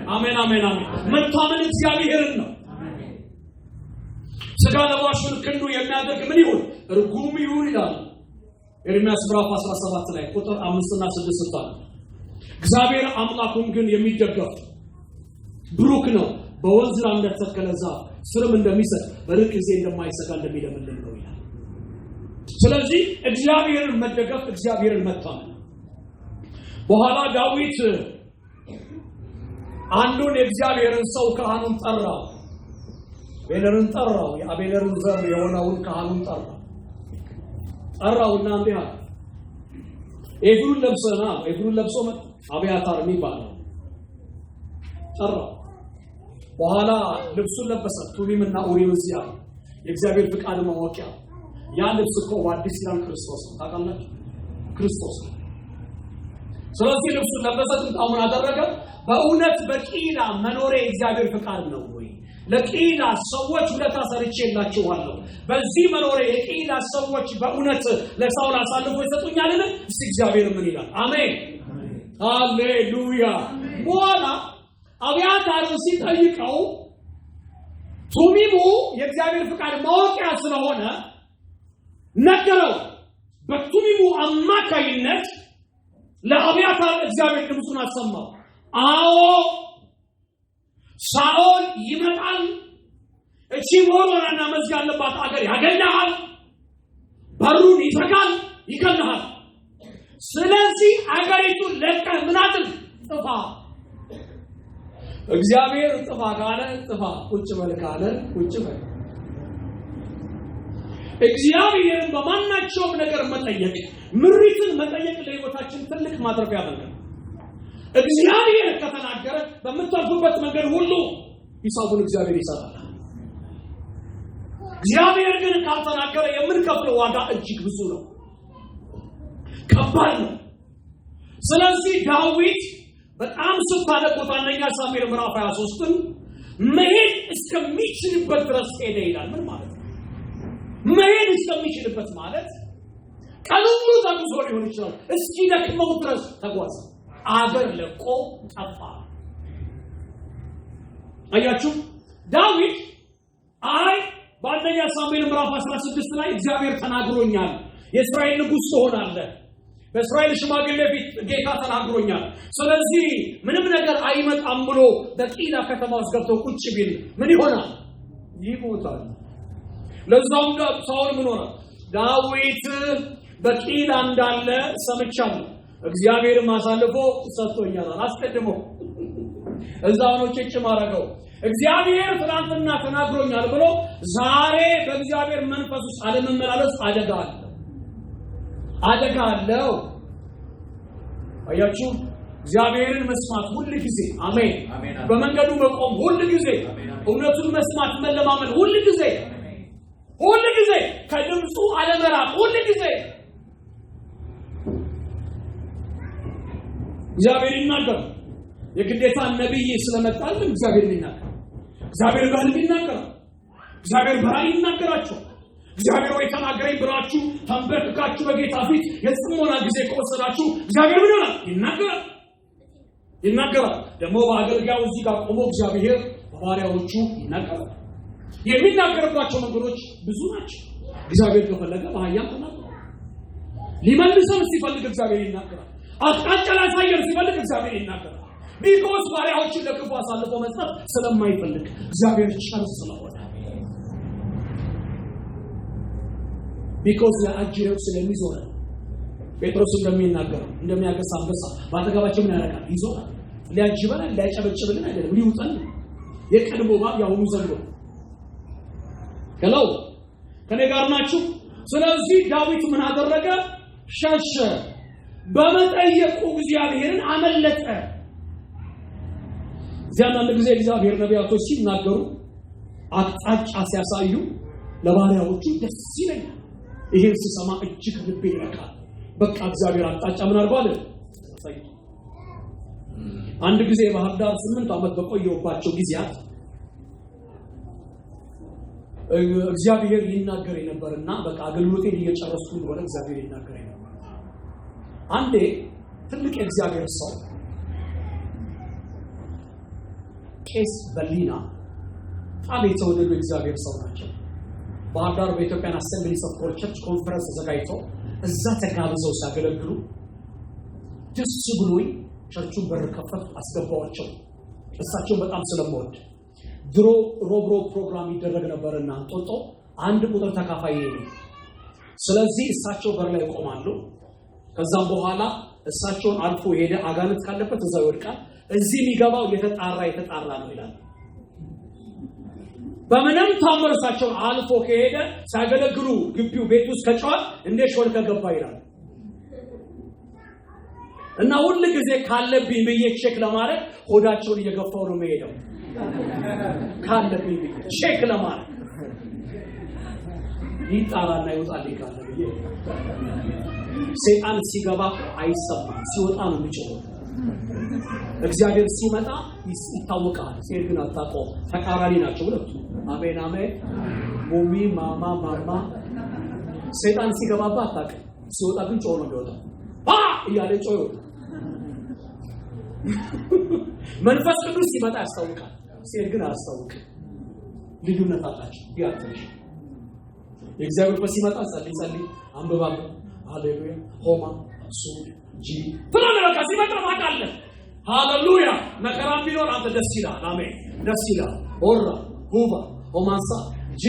አሜን፣ አሜን፣ አሜን። መታመን እግዚአብሔርን ነው። ስጋ ለባሹን ክንዱ የሚያደርግ ምን ይሁን? ርጉም ይሁን ይላል ኤርምያስ ምዕራፍ 17 ላይ ቁጥር 5 እና 6 አለ። እግዚአብሔር አምላኩን ግን የሚደገፍ ብሩክ ነው። በወንዝ ላይ እንደተተከለ ዛፍ ስርም እንደሚሰጥ በርቅ ጊዜ እንደማይሰጋ እንደሚለመልም ነው ይላል። ስለዚህ እግዚአብሔርን መደገፍ፣ እግዚአብሔርን መታመን። በኋላ ዳዊት አንዱን የእግዚአብሔርን ሰው ካህኑን ጠራው። አቤኔርን ጠራው። የአቤኔርን ዘር የሆነውን ካህኑን ጠራውና እንዲህ አለ። ኤፉዱን ለብሰና ኤፉዱን ለብሶ መጣ። አብያታር የሚባለው ጠራው። በኋላ ልብሱን ለበሰ። ቱሪምና ኡሪም እዚያ የእግዚአብሔር ፍቃድ ማወቂያ። ያ ልብስ እኮ በአዲስ ኪዳን ክርስቶስ ነው። ታውቃላችሁ? ክርስቶስ ነው። ስለዚህ ልብሱን ለበሰ። ጥምጣሙን አደረገ። በእውነት በቂላ መኖሬ እግዚአብሔር ፍቃድ ነው ወይ? ለቂላ ሰዎች ውለታ ሰርቼላችኋለሁ። በዚህ መኖሬ የቂላ ሰዎች በእውነት ለሳውል አሳልፎ ይሰጡኛልን? እስቲ እግዚአብሔር ምን ይላል? አሜን ሃሌሉያ። በኋላ አብያታርን ሲጠይቀው ቱሚሙ የእግዚአብሔር ፍቃድ ማወቂያ ስለሆነ ነገረው። በቱሚሙ አማካይነት ለአብያታር እግዚአብሔር ድምፁን አሰማው። አዎ ሳኦል ይመጣል፣ እቺ ሞሮናና መዝጊያ ያለባት አገር ያገኛል፣ በሩን ይዘጋል፣ ይገላል። ስለዚህ አገሪቱን ለቀህ ምናምን ጥፋ። እግዚአብሔር ጥፋ ካለ ጥፋ፣ ቁጭ በል ካለ ቁጭ በል። እግዚአብሔርን በማናቸውም ነገር መጠየቅ፣ ምሪትን መጠየቅ ለሕይወታችን ትልቅ ማድረጊያ መንገድ። እግዚአብሔር ከተናገረ በምታልፉበት መንገድ ሁሉ ሂሳቡን እግዚአብሔር ይሰጣል። እግዚአብሔር ግን ካልተናገረ የምንከፍለው ዋጋ እጅግ ብዙ ነው፣ ከባድ ነው። ስለዚህ ዳዊት በጣም ስታነቁት አንደኛ ሳሙኤል ምዕራፍ 23 መሄድ እስከሚችልበት ድረስ ሄደ ይላል። ምን ማለት ነው? መሄድ እስከሚችልበት ማለት ቀኑን ሙሉ ተጉዞ ሊሆን ይችላል። እስኪ ደክመው ድረስ ተጓዘ። አገር ለቆ ጠፋ። አያችሁ ዳዊት በአንደኛ ሳሙኤል ምዕራፍ 16 ላይ እግዚአብሔር ተናግሮኛል፣ የእስራኤል ንጉሥ ትሆናለህ፣ በእስራኤል ሽማግሌ ፊት ጌታ ተናግሮኛል፣ ስለዚህ ምንም ነገር አይመጣም ብሎ በቂላ ከተማ ውስጥ ገብቶ ቁጭ ቢል ምን ይሆናል? ይሞታል። ለዛውም ሳኦል ምን ሆነ? ዳዊት በቂላ እንዳለ ሰምቻለሁ፣ እግዚአብሔርም አሳልፎ ሰጥቶኛል። አስቀድሞ እዛው ነው ጭጭ ማረገው። እግዚአብሔር ትናንትና ተናግሮኛል ብሎ ዛሬ በእግዚአብሔር መንፈስ ውስጥ አለመመላለስ አደጋ አለው። አያችሁ እግዚአብሔርን መስማት ሁሉ ጊዜ አሜን። በመንገዱ መቆም ሁሉ ጊዜ፣ እውነቱን መስማት መለማመን ሁሉ ጊዜ ከድምፁ አለመራቅ ሁሉ ጊዜ። እግዚአብሔር ይናገር። የግዴታ ነብይ ስለመጣልን እግዚአብሔር ይናገር። እግዚአብሔር በህልም ይናገራል። እግዚአብሔር በራእይ ይናገራችሁ። እግዚአብሔር ወይ ተናገረኝ ብላችሁ ተንበርክካችሁ በጌታ ፊት የጽሞና ጊዜ ከወሰዳችሁ እግዚአብሔር ምን ይሆናል? ይናገራል። ደግሞ በአገልጋዩ እዚህ ጋር ቆሞ እግዚአብሔር በባሪያዎቹ ይናገራል። የሚናገርባቸው መንገዶች ብዙ ናቸው። እግዚአብሔር ከፈለገ በአህያም ተናግሯል። ሊመልሰን ሲፈልግ እግዚአብሔር ይናገራል። አቅጣጫ ላሳየን ሲፈልግ እግዚአብሔር ይናገራል። ቢኮዝ ባሪያዎችን ለክፉ አሳልፎ መስጠት ስለማይፈልግ እግዚአብሔር ቸር ስለሆነ ቢኮዝ ለአጅሬው ስለሚዞር ጴጥሮስ እንደሚናገረው እንደሚያገሳ አንበሳ ባጠገባቸው ምን ያደርጋል? ይዞራል። ሊያጅበን ሊያጨበጭብልን አይደለም፣ ሊውጠን የቀድሞ ባብ ያሁኑ ዘንዶ ከለው ከኔ ጋር ናችሁ። ስለዚህ ዳዊት ምን አደረገ? ሸሸ። በመጠየቁ እግዚአብሔርን አመለጠ። አንዳንድ ጊዜ እግዚአብሔር ነቢያቶች ሲናገሩ አቅጣጫ ሲያሳዩ ለባሪያዎቹ ደስ ይለኛል። ይሄን ሲሰማ እጅግ ልቤ ይረካል። በቃ እግዚአብሔር አቅጣጫ ምን አድርጓል? አንድ ጊዜ ባህር ዳር 8 ዓመት በቆየሁባቸው ጊዜያት እግዚአብሔር ይናገር ነበርና በቃ አገልግሎቴን እየጨረስኩ እንደሆነ እግዚአብሔር ይናገር ነበር። አንዴ ትልቅ የእግዚአብሔር ሰው ቄስ በሊና በጣም የተወደዱ የእግዚአብሔር ሰው ናቸው። ባህር ዳር በኢትዮጵያን አሰምብሊስ ኦፍ ጎድ ቸርች ኮንፈረንስ ተዘጋጅቶ እዛ ተጋብዘው ሲያገለግሉ ደስ ብሎኝ ቸርቹን በር ከፈቱ፣ አስገባዋቸው። እሳቸው በጣም ስለምወድ ድሮ ሮብሮ ፕሮግራም ይደረግ ነበርና ጦጦ አንድ ቁጥር ተካፋይ ነው። ስለዚህ እሳቸው በር ላይ ቆማሉ። ከዛም በኋላ እሳቸውን አልፎ ሄደ አጋንንት ካለበት እዛው ይወድቃል። እዚህ የሚገባው የተጣራ ነው ይላል። በምንም ታምር እሳቸውን አልፎ ከሄደ ሳያገለግሉ ግቢው ቤት ውስጥ ከጨዋል እንደ ሾልከ ገባ ይላል። እና ሁሉ ጊዜ ካለብኝ ብዬ ቼክ ለማድረግ ሆዳቸውን እየገፋው ነው የሚሄደው። ካለብኝ ብዬ ቼክ ለማድረግ ይጣራና ይወጣል ይካለ ብዬ ሰይጣን ሲገባ አይሰማም፣ ሲወጣ ነው የሚጮኸው። እግዚአብሔር ሲመጣ ይታወቃል፣ ሲሄድ ግን አታውቀውም። ተቃራኒ ናቸው ሁለቱ። አሜን አሜን። ሙሚ ማማ ሰይጣን ሲገባባ አታውቅም፣ ሲወጣ ግን ጮኸ ነው የሚወጣው። እያለ ጮኸ ይወጣል። መንፈስ ቅዱስ ሲመጣ ያስታውቃል፣ ሲሄድ ግን አያስታውቅም። ልዩነት አላቸው። ቢያትሽ የእግዚአብሔር መንፈስ ሲመጣ ጸልይ አንብባ ሃሌሉያ ሆማ ሱ ጂ በቃ ሲመጣ ማቃለ ሃሌሉያ። መከራ ቢኖር አንተ ደስ ይላል። አሜን ደስ ይላል። ኦራ ሁባ ሆማንሳ ጂ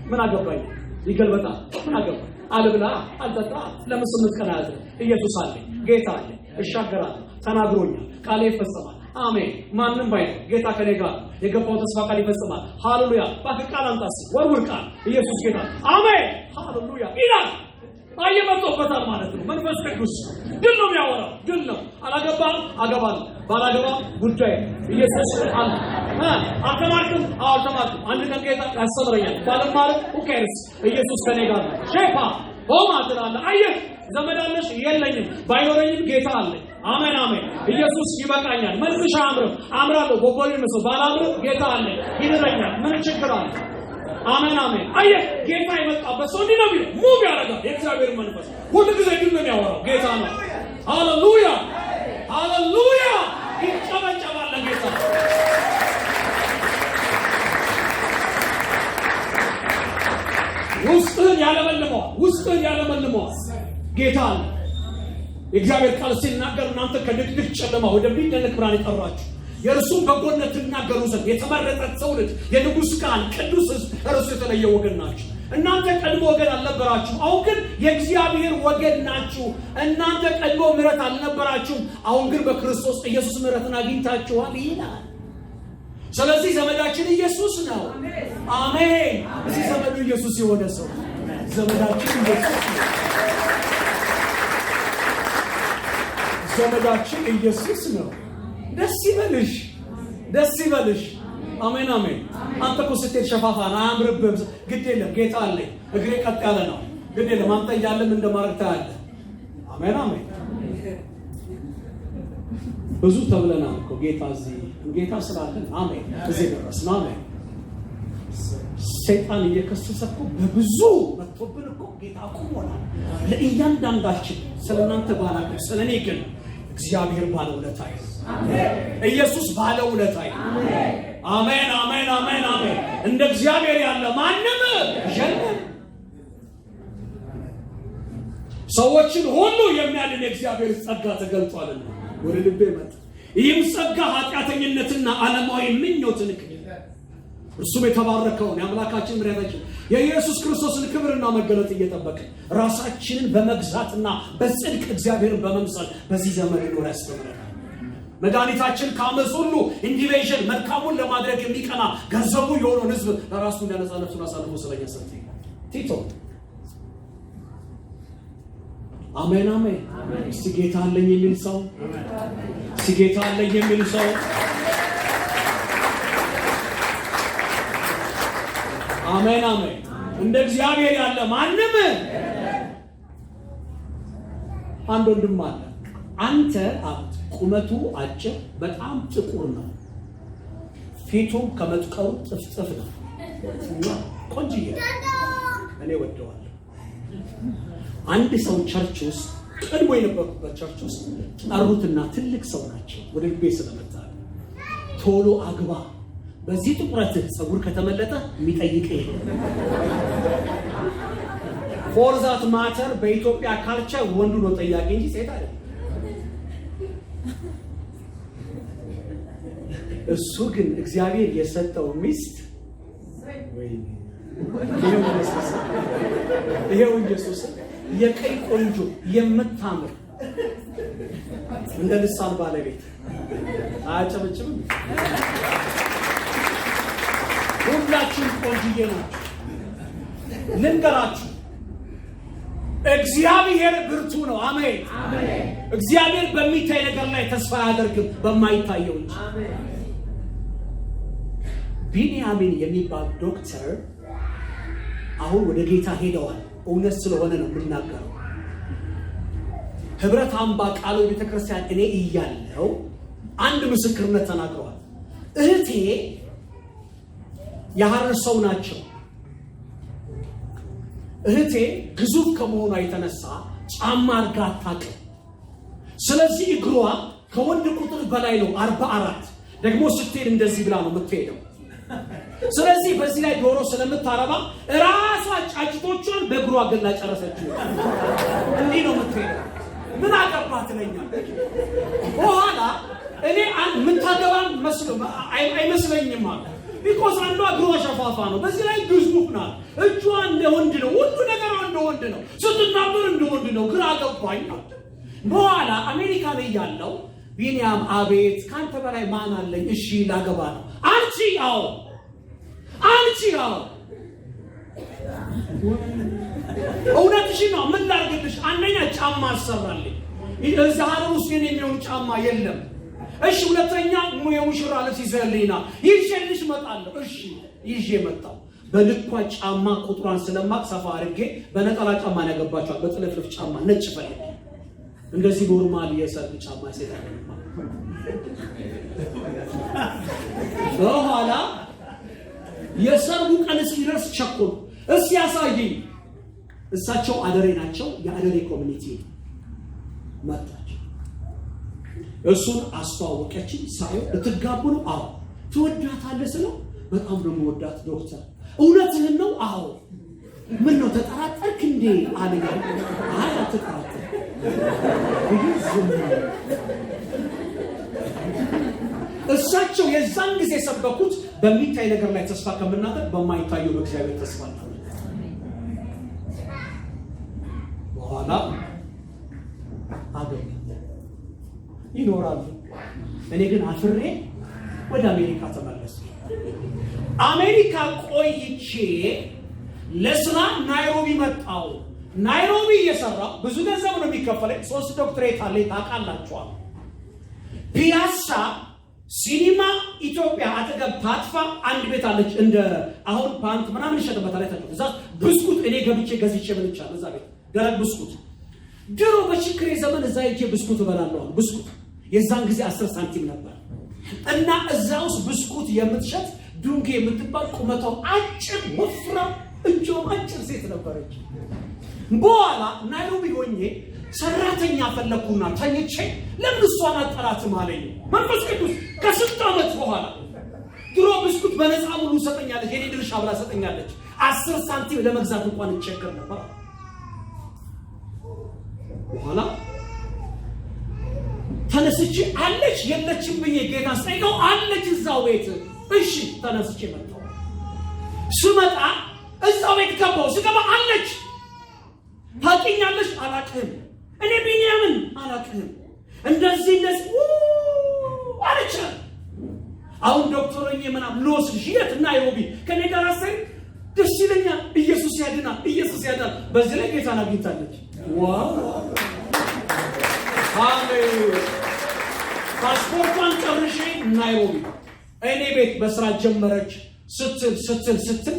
ምን አገባኝ ይገልበታል። ምን አገባኝ አልብላ አልጠጣ ለምን ስምንት ቀን ያዘ ኢየሱስ አለ፣ ጌታ አለ፣ እሻገራለሁ፣ ተናግሮኛል፣ ቃሌ ይፈጸማል። አሜን። ማንም ባይ ጌታ ከኔ ጋር የገባው ተስፋ ቃል ይፈጸማል። ሃሌሉያ። ባክቃል አንታስ ወርውር ቃል ኢየሱስ ጌታ አሜን ሃሌሉያ ይላል። አየመጣበታል ማለት ነው። መንፈስ ቅዱስ ድል ነው የሚያወራው፣ ድል ነው። አላገባም አገባለሁ፣ ባላገባም ጉዳይ ኢየሱስ አለ። አልተማርክም አልተማርክም፣ አንድ ቀን ጌታ ያስተምረኛል። ባለማርክ ኡኬርስ ኢየሱስ ከኔ ጋር ነው። ሼፓ ሆማ ትላለህ። አየህ ዘመድ አለሽ? የለኝም። ባይኖረኝም ጌታ አለ። አሜን አሜን። ኢየሱስ ይበቃኛል። መልክሽ አምርም አምራለሁ፣ ጎጎል ነው ባላምር ጌታ አለ፣ ይነረኛል። ምን ችግር አለ? አሜን አሜን። አየህ ጌታ የመጣበት ሰው እንዲህ ነው የሚለው፣ ሙቭ ያደርጋል። የእግዚአብሔር መንፈስ ሁሉ ጊዜ ግን ነው የሚያወራው። ጌታ ነው። ሃሌሉያ ሃሌሉያ። ይጨበጨባል ለጌታ። ውስጥህን ያለመልመዋል ጌታ አለ። የእግዚአብሔር ቃል ሲናገር እናንተ ከድቅድቅ ጨለማ ወደሚደነቅ ብርሃን የጠራችሁ የእርሱን በጎነት ትናገሩ ዘንድ የተመረጠ ትውልድ፣ የንጉሥ ካህን፣ ቅዱስ ሕዝብ፣ እርሱ የተለየ ወገን ናችሁ። እናንተ ቀድሞ ወገን አልነበራችሁም፣ አሁን ግን የእግዚአብሔር ወገን ናችሁ። እናንተ ቀድሞ ምሕረት አልነበራችሁም፣ አሁን ግን በክርስቶስ ኢየሱስ ምሕረትን አግኝታችኋል ይላል። ስለዚህ ዘመዳችን ኢየሱስ ነው። አሜን። እዚህ ዘመዱ ኢየሱስ የሆነ ሰው ዘመዳችን ኢየሱስ ነው። ዘመዳችን ኢየሱስ ነው። ደስ ይበልሽ፣ ደስ ይበልሽ። አሜን አሜን። አንተ እኮ ስትሄድ ሸፋፋ ነው፣ አያምርብህም። ግድ የለም ጌታ አለኝ፣ እግሬ ቀጥ ያለ ነው። ግድ የለም አንተ እያለም እንደማረግ ታያለህ። አሜን አሜን። ብዙ ተብለናል እኮ ጌታ እዚህ ጌታ ስላለን አሜን እዚህ ደረስን። አሜን። ሰይጣን እየከሰሰ እኮ በብዙ መጥቶብን እኮ ጌታ ቆሞናል። ለእያንዳንዳችን ስለናንተ ባላችሁ ስለኔ ግን እግዚአብሔር ባለውለታዬ ኢየሱስ ባለውለታዬ። አሜን አሜን አሜን አሜን። እንደ እግዚአብሔር ያለ ማንም የለም። ሰዎችን ሁሉ የሚያድን የእግዚአብሔር ጸጋ ተገልጧልና ወደ ልቤ መጣ። ይህም ጸጋ ኃጢአተኝነትና ዓለማዊ ምኞትን እርሱም የተባረከውን የአምላካችን ምሕረታችን የኢየሱስ ክርስቶስን ክብርና መገለጥ እየጠበቅን ራሳችንን በመግዛትና በጽድቅ እግዚአብሔርን በመምሰል በዚህ ዘመን ኖር ያስተምረናል። መድኃኒታችን ከአመፅ ሁሉ ኢንዲቪዥን መልካሙን ለማድረግ የሚቀና ገንዘቡ የሆነውን ሕዝብ ለራሱ እንዲያነጻ ነፍሱን አሳልፎ ስለኛ ሰጠ። ቲቶ አሜን አሜን። እስቲ ጌታ አለኝ የሚል ሰው፣ እስቲ ጌታ አለኝ የሚል ሰው አሜን አሜን። እንደ እግዚአብሔር ያለ ማንም። አንድ ወንድም አለ። አንተ ቁመቱ አጭር በጣም ጥቁር ነው፣ ፊቱም ከመጥቀሩ ጥፍጥፍ ነው። ቆንጆዬ እኔ ወደዋለሁ። አንድ ሰው ቸርች ውስጥ ቀድሞ የነበርኩበት ቸርች ውስጥ ጠሩትና ትልቅ ሰው ናቸው። ወደ ልቤ ስለመጣ ቶሎ አግባ፣ በዚህ ጥቁረትህ ጸጉር ከተመለጠ የሚጠይቅ ይሄ ፎር ዛት ማተር በኢትዮጵያ ካልቸር ወንዱ ነው ጠያቂ እንጂ ሴት አይደለም። እሱ ግን እግዚአብሔር የሰጠው ሚስት ይሄው ኢየሱስ የቀይ ቆንጆ የምታምር እንደ ልሳን ባለቤት አያጨበጭብም። ሁላችሁም ቆንጆዬ ናችሁ። ልንገራችሁ እግዚአብሔር ብርቱ ነው። አሜን አሜን። እግዚአብሔር በሚታይ ነገር ላይ ተስፋ አያደርግም፣ በማይታየው እንጂ። ቢንያሚን የሚባል ዶክተር አሁን ወደ ጌታ ሄደዋል። እውነት ስለሆነ ነው የምናገረው። ህብረት አምባ ቃሉ ቤተክርስቲያን እኔ እያለው አንድ ምስክርነት ተናግረዋል። እህቴ የሐረር ሰው ናቸው። እህቴ ግዙፍ ከመሆኗ የተነሳ ጫማ አድርጋ አታውቅም። ስለዚህ እግሯ ከወንድ ቁጥር በላይ ነው፣ 44። ደግሞ ስትሄድ እንደዚህ ብላ ነው የምትሄደው። ስለዚህ በዚህ ላይ ዶሮ ስለምታረባ ራሷ ጫጭቶቿን በእግሯ ገላ ጨረሰችው። እንዲህ ነው የምትሄደው። ምን አገባት ትለኛለች። በኋላ እኔ ምን ታገባም አይመስለኝም አለ። ቢኮዝ አንዷ እግሯ ሸፋፋ ነው፣ በዚህ ላይ ግዙፍ ናት። እጇ እንደ ወንድ ነው፣ ሁሉ ነገሯ እንደ ወንድ ነው፣ ስትናገር እንደ ወንድ ነው። ግራ ገባኝ ነው። በኋላ አሜሪካ ላይ ያለው ቢንያም አቤት ካንተ በላይ ማን አለኝ? እሺ ላገባ ነው። አንቺ አዎ እውነትሽን ነው። ምን ላድርግልሽ? አንደኛ ጫማ አሰራልኝ። እዛ ሐረር ውስጥ የሚሆን ጫማ የለም። እሺ ሁለተኛ የሙሽራ ልብስ ይዘህልኝና ይዤልሽ እመጣለሁ። እሺ ይዤ መጣሁ። በልኳ ጫማ ቁጥሯን ስለማቅ ሰፋ አድርጌ በነጠላ ጫማ ያገባቸዋል። በጥልፍልፍ ጫማ ነጭ ፈልጌ እንደዚህ ኖርማል የሰርግ ጫማ ሴታለማ። በኋላ የሰርጉ ቀን እስኪደርስ ቸኮል እስኪ ያሳየኝ። እሳቸው አደሬ ናቸው። የአደሬ ኮሚኒቲ መጣች። እሱን አስተዋወቀችኝ። ሳየው ልትጋቡ ነው? አዎ። ትወዳታለህ ስለው በጣም ነው የምወዳት ዶክተር። እውነትህን ነው? አዎ። ምን ነው ተጠራጠርክ እንዴ አለኝ። አይ አትጠራጠር። እሳቸው የዛን ጊዜ ሰበኩት በሚታይ ነገር ላይ ተስፋ ከምናደርግ በማይታየው በእግዚአብሔር ተስፋ እናደርግ። በኋላ አገኘ ይኖራሉ። እኔ ግን አፍሬ ወደ አሜሪካ ተመለስኩ። አሜሪካ ቆይቼ ለስራ ናይሮቢ መጣሁ። ናይሮቢ እየሰራሁ ብዙ ገንዘብ ነው የሚከፈለኝ። 3 ዶክትሬት አለኝ ታውቃላችኋል። ፒያሳ ሲኒማ ኢትዮጵያ አጠገብ ታጥፋ አንድ ቤት አለች። እንደ አሁን ፓንት ምናምን ይሸጥበታል። እዛ ብስኩት እኔ ገብቼ ገዝቼ በልቻለሁ። እዛ ቤት ደረቅ ብስኩት። ድሮ በችግሬ ዘመን እዛ ሄጄ ብስኩት እበላለሁ። ብስኩት የዛን ጊዜ 10 ሳንቲም ነበር እና እዛ ውስጥ ብስኩት የምትሸጥ ዱንጌ የምትባል ቁመቷ አጭር ወፍራም እጇም አጭር ሴት ነበረች። በኋላ ናይሮቢ ሆኜ ሰራተኛ ፈለኩና ተኝቼ ለምን እሷን አጠራትም አለኝ መንፈስ ቅዱስ። ከ6 ዓመት በኋላ ድሮ ብስኩት በነፃ ሙሉ ሰጠኛለች፣ የኔ ድርሻ ብላ ሰጠኛለች። 10 ሳንቲም ለመግዛት እንኳን እቸገር ነበር። በኋላ ተነስቼ አለች የለችም ብዬ ጌታ ስጠይቀው አለች እዛው ቤት። እሺ ተነስቼ መጣሁ። ስመጣ እዛው ቤት ገባሁ። ስገባ አለች። ታውቂኛለሽ? አላውቅህም። እኔ ቢንያምን አላውቅህም። እንደዚህ አለች። አሁን ዶክተሮኝ ምናምን ልወስድሽ የት? ናይሮቢ ከኔ ጋር አሰሪ ደስ ይለኛል። ኢየሱስ ያድናል፣ ኢየሱስ ያድናል። በዚህ ላይ ጌታን አግኝታለች። ዋው ሃሌሉያ። ፓስፖርቷን ጨርሼ ናይሮቢ እኔ ቤት በስራ ጀመረች። ስትል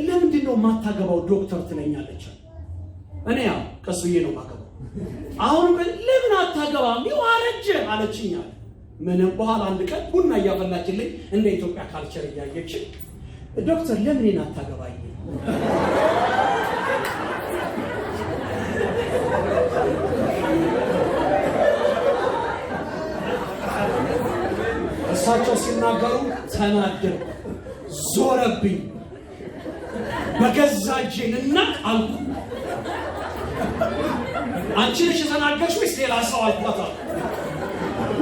ለምንድን ነው የማታገባው ዶክተር ትለኛለች። እኔ ያው ቀስ ብዬ ነው የማገባው። አሁን ለምን አታገባም? ይኸው አረጀ አለችኝ። ምንም በኋላ አንድ ቀን ቡና እያፈላችልኝ እንደ ኢትዮጵያ ካልቸር እያየች ዶክተር ለምን እኔን አታገባኝ? እሳቸው ሲናገሩ ተናደርኩ፣ ዞረብኝ። በገዛ እጄንና አልኩ አንቺ ነሽ የተናገርሽ ወይስ ሌላ ሰው አልኳታል።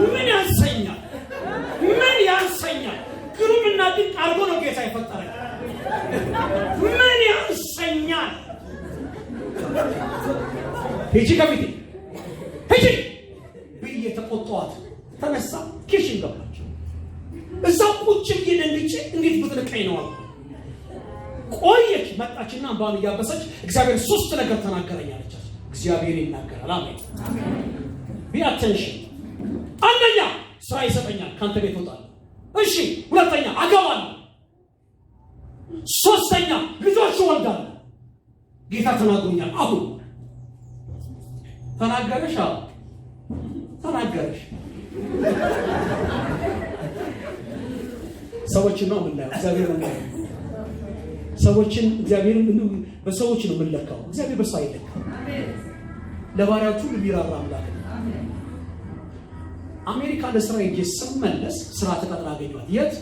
ምን ያንሰኛል? ምን ያንሰኛል? ግሩምና ድንቅ አድርጎ ነው ጌታ የፈጠረኝ። ምን ያንሰኛል? ሂጂ ከፊቴ ሂጂ ብዬ ተቆጣ። ተነሳ ኪሽን ገባች። እዛው ቁጭ ብዬ ደንግጬ እንዴት ብትነቀኝ ነው አልኩ። ቆየች መጣችና እንባን እያበሰች እግዚአብሔር 3 ነገር ተናገረኝ አለች። እግዚአብሔር ይናገራል። አሜን አሜን። ቢአቴንሽን አንደኛ ስራ ይሰጠኛል፣ ካንተ ቤት ወጣለሁ። እሺ ሁለተኛ አገባለሁ። ሶስተኛ ልጆች ወልዳለሁ። ጌታ ተናግሮኛል። አሁን ተናገረሽ? አዎ ተናገረሽ። ሰዎችን ነው የምናየው፣ እግዚአብሔር ነው። ሰዎችን እግዚአብሔር በሰዎች ነው የምንለካው። እግዚአብሔር በሰው አይለካም። ለባሪያዎቹ ሊራራ አምላክ ነው። አሜሪካ ለስራ ሄጄ ስመለስ ስራ ተቀጥራ አገኘኋት። የት?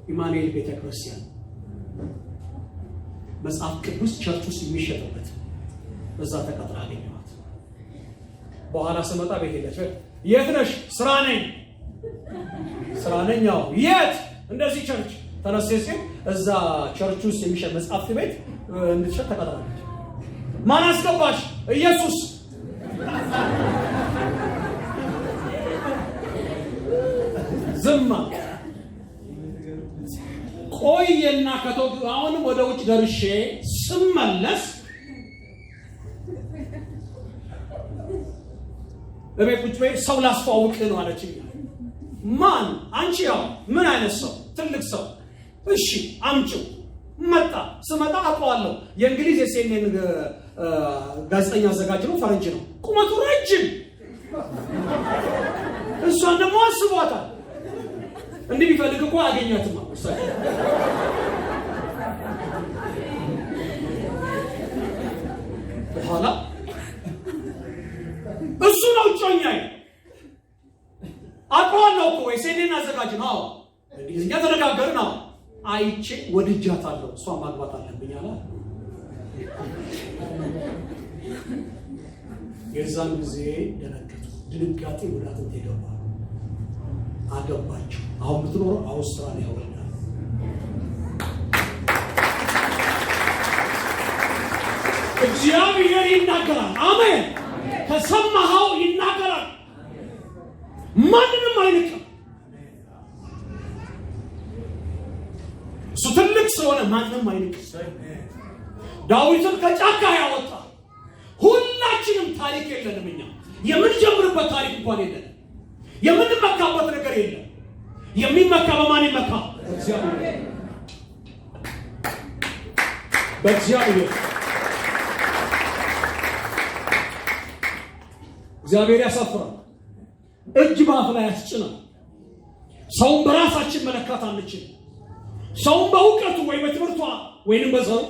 ኢማኑኤል ቤተክርስቲያን መጽሐፍ ቅዱስ ቸርች ውስጥ የሚሸጥበት በዛ ተቀጥራ አገኘኋት። በኋላ ስመጣ ቤት ሄደች። የት ነሽ? ስራ ነኝ። ስራ ነኝ? አዎ። የት? እንደዚህ ቸርች ተነስቼ እዛ ቸርች ውስጥ የሚሸጥ መጽሐፍ ቤት እንድትሸጥ ተቀጥራለች። ማን አስገባሽ? ኢየሱስ። ዝም ቆየና አሁንም ወደ ውጭ ደርሼ ስመለስ እቤት ቁጭ በይ ሰው ላስተዋውቅ ነው አለችኝ። ማን? አንቺ? ያው ምን አይነት ሰው? ትልቅ ሰው። እሺ አምጪው። መጣ። ስመጣ አውቀዋለሁ። የእንግሊዝ የሲኤንኤን ጋዜጠኛ አዘጋጅ ነው፣ ፈረንጅ ነው፣ ቁመቱ ረጅም። እሷን ደግሞ አስቧታል። እንዲህ ቢፈልግ እኮ አገኛትማ። በኋላ እሱ ነው ጮኛዬ። አውቀዋለሁ እኮ የሲኤንኤን አዘጋጅ ነው። አዎ እንግሊዝኛ ተነጋገርን። አዎ አይቼ ወድጃታለሁ፣ እሷ ማግባት አለብኝ አለ። የዛን ጊዜ ደነገጡ። ድንጋጤ ወደ አጥንቴ ገባ። አገባቸው። አሁን የምትኖረው አውስትራሊያ ወልዳ። እግዚአብሔር ይናገራል። አሜን። ከሰማኸው ይናገራል። ማንንም አይንቅም። እሱ ትልቅ ስለሆነ ማንንም አይንቅም። ዳዊትን ከጫካ ያወጣ። ሁላችንም ታሪክ የለንም። እኛ የምንጀምርበት ታሪክ እንኳን የለንም። የምንመካበት ነገር የለም። የሚመካ በማን ይመካ? በእግዚአብሔር። በእግዚአብሔር እግዚአብሔር ያሳፍራል። እጅ በአፍ ላይ ያስጭናል። ሰውን በራሳችን መለካት አንችል። ሰውን በእውቀቱ ወይ በትምህርቷ ወይንም በዘሩ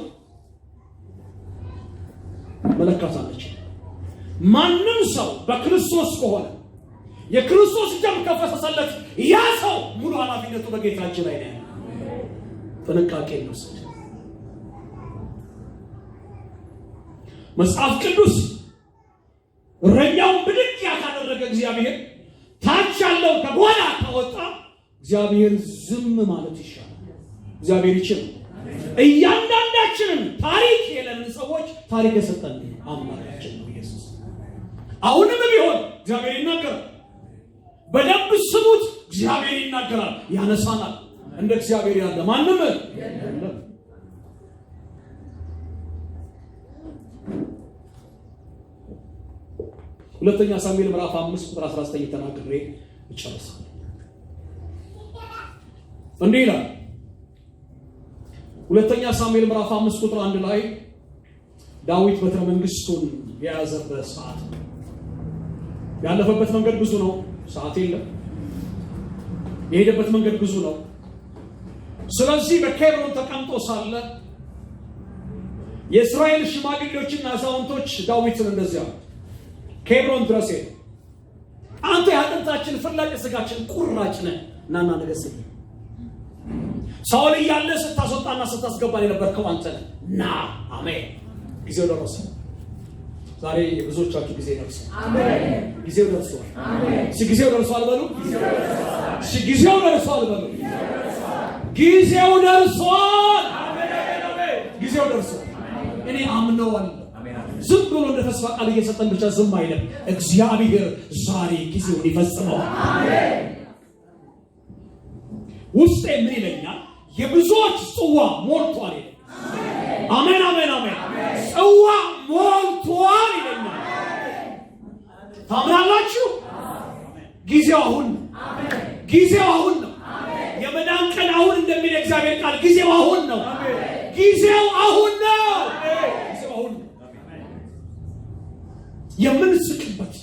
መለካት አንችል። ማንም ሰው በክርስቶስ ከሆነ የክርስቶስ ደም ከፈሰሰለት ያ ሰው ሙሉ ኃላፊነቱ በጌታችን ላይ ነው። ጥንቃቄ እንውሰድ። መጽሐፍ ቅዱስ እረኛውን ብድግ ያደረገ እግዚአብሔር ታች ያለው ከጓዳ ካወጣ እግዚአብሔር ዝም ማለት ይሻላል። እግዚአብሔር ይችላል። እያንዳንዳችንን ታሪክ የለንን ሰዎች ታሪክ የሰጠን አምላካችን ነው ኢየሱስ። አሁንም ቢሆን እግዚአብሔር ይናገራል። በደንብ ስሙት። እግዚአብሔር ይናገራል፣ ያነሳናል። እንደ እግዚአብሔር ያለ ማንም የለም። ሁለተኛ ሳሙኤል ምዕራፍ 5 ቁጥር 19 ተናግሬ እጨርሳለሁ። እንዲህ ይላል። ሁለተኛ ሳሙኤል ምዕራፍ 5 ቁጥር 1 ላይ ዳዊት በትረ መንግስቱን የያዘበት ሰዓት ያለፈበት መንገድ ብዙ ነው። ሰዓት የለም። የሄደበት መንገድ ብዙ ነው። ስለዚህ በኬብሮን ተቀምጦ ሳለ የእስራኤል ሽማግሌዎችና አዛውንቶች ዳዊትን እንደዚያ ኬብሮን ድረስ ሄዱ። አንተ የአጥንታችን ፍላጭ ስጋችን ቁራጭ ነህ፣ ናና ነገስ ሳኦል እያለ ስታስወጣና ስታስገባን የነበርከው አንተ ነህ። ና። አሜን። ጊዜው ደረሰ። ዛሬ የብዙዎቻችሁ ጊዜ ደርሷል። አሜን። ጊዜው ደርሷል። አሜን። ጊዜው ደርሷል በሉ። ጊዜው ደርሷል በሉ። ጊዜው ደርሷል። አሜን። ጊዜው ደርሷል። እኔ አምነዋለሁ። ዝም ብሎ እንደ ተስፋ ቃል እየሰጠን ብቻ ዝም አይልም። እግዚአብሔር ዛሬ ጊዜውን ይፈጽመዋል። አሜን። ውስጤ ምን ይለኛል? የብዙዎች ጽዋ ሞልቷል ይላል። አሜን አሜን አሜን። ጽዋ ሞልቷል ይለኛል። ታምናላችሁ? ጊዜው አሁን ነው። ጊዜው አሁን ነው። የመዳን ቀን አሁን እንደሚል እግዚአብሔር ቃል ጊዜው አሁን ነው። ጊዜው አሁን ነው። ጊዜው አሁን ነው። የምንስቅበት፣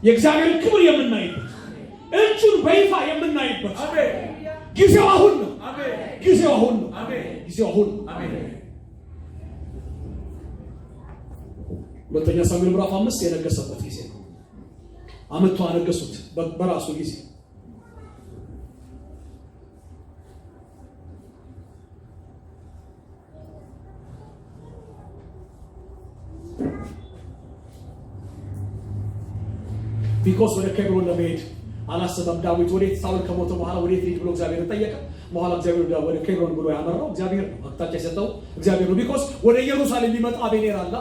የእግዚአብሔር ክብር የምናይበት፣ እጁን በይፋ የምናይበት ጊዜው አሁን ነው። ጊዜው አሁን ነው። ጊዜው አሁን ነው። ሁለተኛ ሳሙኤል ምዕራፍ 5 የነገሰበት ጊዜ ነው። አመቱ አነገሱት በራሱ ጊዜ። ቢኮስ ወደ ኬብሮን ለመሄድ አላሰበም ዳዊት። ወዴት ሳውል ከሞተ በኋላ ወዴት ሊሄድ ብሎ እግዚአብሔርን ጠየቀ። በኋላ እግዚአብሔር ወደ ኬብሮን ብሎ ያመራው እግዚአብሔር ነው። አቅጣጫ የሰጠው እግዚአብሔር ነው። ቢኮስ ወደ ኢየሩሳሌም ሊመጣ አቤኔር አለ።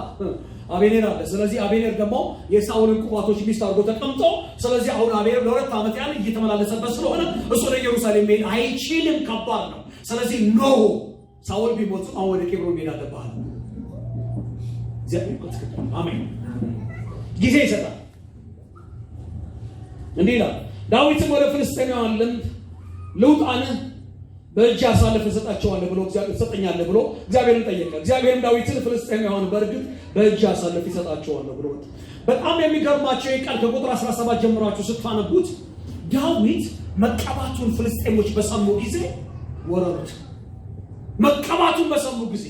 ስለዚህ አቤኔር ደግሞ የሳውልን ቁባቶች ሚስት አድርጎ ተቀምጦ፣ ስለዚህ አሁን አቤኔር ለ2 ዓመት ያህል እየተመላለሰበት ስለሆነ እሱ ወደ ኢየሩሳሌም መሄድ አይችልም፣ ከባድ ነው። ስለዚህ ኖ ሳውል ቢሞት አሁን ወደ ኬብሮን መሄድ አለብህ። እግዚአብሔር ይመስገን። አሜን። ጊዜ ይሰጣል። እንዲህ ይላል ዳዊትም ወደ ፍልስጤማውያን ልውጣን በእጅ አሳልፈህ እሰጣቸዋለሁ ብሎ እግዚአብሔር ሰጠኛለህ ብሎ እግዚአብሔርን ጠየቀ። እግዚአብሔርም ዳዊትን ፍልስጤማውያን በእርግጥ በእጅ አሳልፈህ እሰጣቸዋለሁ ብሎ። በጣም የሚገርማቸው ቃል ከቁጥር 17 ጀምራችሁ ስታነቡት ዳዊት መቀባቱን ፍልስጤሞች በሰሙ ጊዜ ወረሩት። መቀባቱን በሰሙ ጊዜ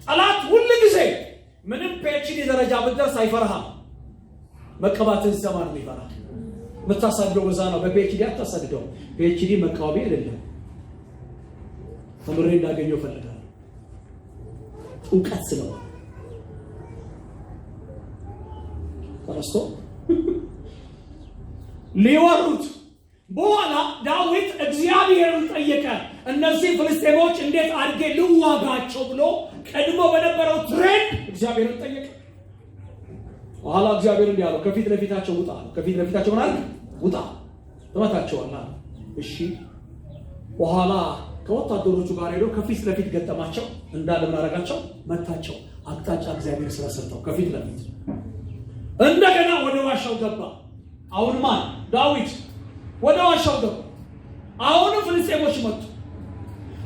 ጠላት ሁሉ ጊዜ ምንም ፒኤችዲ ደረጃ ብትደርስ አይፈራህም። መቀባትን ሲሰማ ነው ይፈራል። መታሰደው በዛ ነው። በፒኤችዲ አታሰደው። ፒኤችዲ መቃወሚያ አይደለም። ተምሬ እንዳገኘው ፈልጋለሁ። እውቀት ስለሆነ ተረስቶ ሊወሩት በኋላ ዳዊት እግዚአብሔርን ጠየቀ። እነዚህ ፍልስጤሞች እንዴት አድርጌ ልዋጋቸው ብሎ ቀድሞ በነበረው ትሬንድ እግዚአብሔርን ጠየቀ። በኋላ እግዚአብሔር እንዲህ አለው፣ ከፊት ለፊታቸው ውጣ። ከፊት ለፊታቸው ማለት ውጣ፣ ተመታቸዋለህ። እሺ። በኋላ ከወታደሮቹ ጋር ሄዶ ከፊት ለፊት ገጠማቸው። እንዳለ ምን አደረጋቸው? መታቸው። አቅጣጫ እግዚአብሔር ስለሰጠው ከፊት ለፊት እንደገና ወደ ዋሻው ገባ። አሁን ማን? ዳዊት ወደ ዋሻው ገባ። አሁን ፍልስጤሞች መጡ።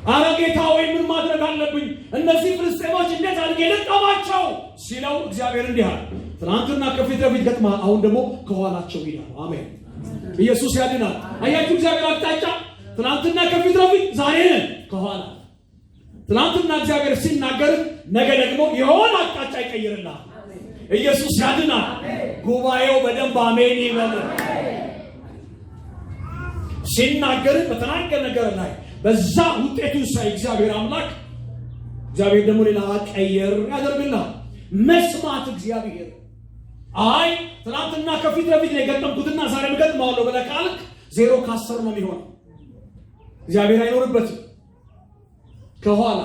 አረ ጌታ ወይ ምን ማድረግ አለብኝ? እነዚህ ፍልስጤሞች እንዴት አድርጌ ልቀማቸው ሲለው እግዚአብሔር እንዲህ አለ፣ ትናንትና ከፊት ለፊት ገጥማ፣ አሁን ደግሞ ከኋላቸው ይላል። አሜን። ኢየሱስ ያድናል። አያችሁ እግዚአብሔር አቅጣጫ። ትናንትና ከፊት ለፊት፣ ዛሬ ነን ከኋላ። ትናንትና እግዚአብሔር ሲናገር ነገ ደግሞ የሆነ አቅጣጫ ይቀይርልሃል። ኢየሱስ ያድናል። ጉባኤው በደንብ አሜን ይበል። ሲናገር በተናገረ ነገር ላይ በዛ ውጤቱን ሳይ እግዚአብሔር አምላክ እግዚአብሔር ደግሞ ሌላ ቀየር ያደርግልሃል። መስማት እግዚአብሔር አይ ትናንትና ከፊት ለፊት ነው የገጠምኩትና ዛሬ ምገጥማለሁ ብለህ ካልክ 0 ከ10 ነው የሚሆነው። እግዚአብሔር አይኖርበትም። ከኋላ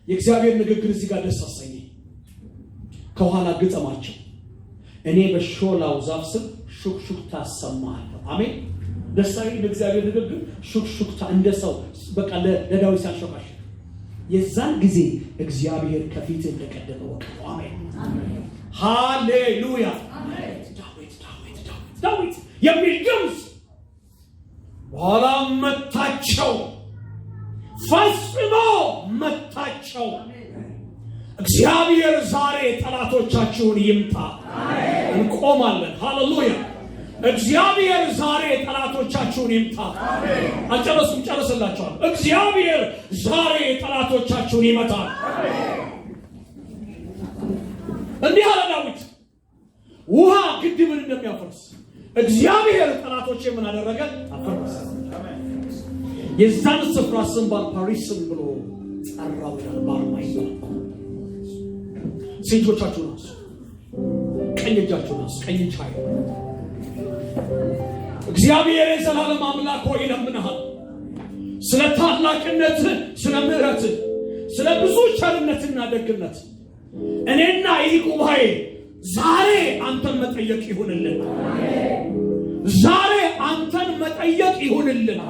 የእግዚአብሔር ንግግር እዚህ ጋር ደስ አሰኘኝ። ከኋላ ግጠማቸው፣ እኔ በሾላው ዛፍ ስር ሹክሹክታ ሰማለሁ። አሜን። ደስ አይልም? እግዚአብሔር ንግግር ሹክሹክታ እንደ ሰው በቃ ለዳዊት ሲያሾካሽ የዛን ጊዜ እግዚአብሔር ከፊት እንደቀደመ ወቀው። አሜን ሃሌሉያ። ዳዊት የሚል ድምፅ በኋላ መታቸው፣ ፈጽሞ መታቸው። እግዚአብሔር ዛሬ ጠላቶቻችሁን ይምታ። እንቆማለን። ሃሌሉያ። እግዚአብሔር ዛሬ ጠላቶቻችሁን ይምታ። አጨረስኩም፣ ጨርስላችኋል። እግዚአብሔር ዛሬ ጠላቶቻችሁን ይመታል። እንዲህ አለ ዳዊት፣ ውሃ ግድብን እንደሚያፈርስ እግዚአብሔር ጠላቶቼ ምን አደረገ? አፈረሰ። የዛን ስፍራ ስም ባልፓሪስም ብሎ ጠራው ይላል። ባልማይዛ ሴጆቻችሁን አንሱ፣ ቀኝ እጃችሁን አንሱ። ቀኝ ቻይ እግዚአብሔር የዘላለም አምላክ ሆይ ለምንሃል፣ ስለ ታላቅነት፣ ስለ ምሕረት፣ ስለ ብዙ ቸርነትና ደግነት እኔና ይህ ጉባኤ ዛሬ አንተን መጠየቅ ይሁንልን። ዛሬ አንተን መጠየቅ ይሁንልን።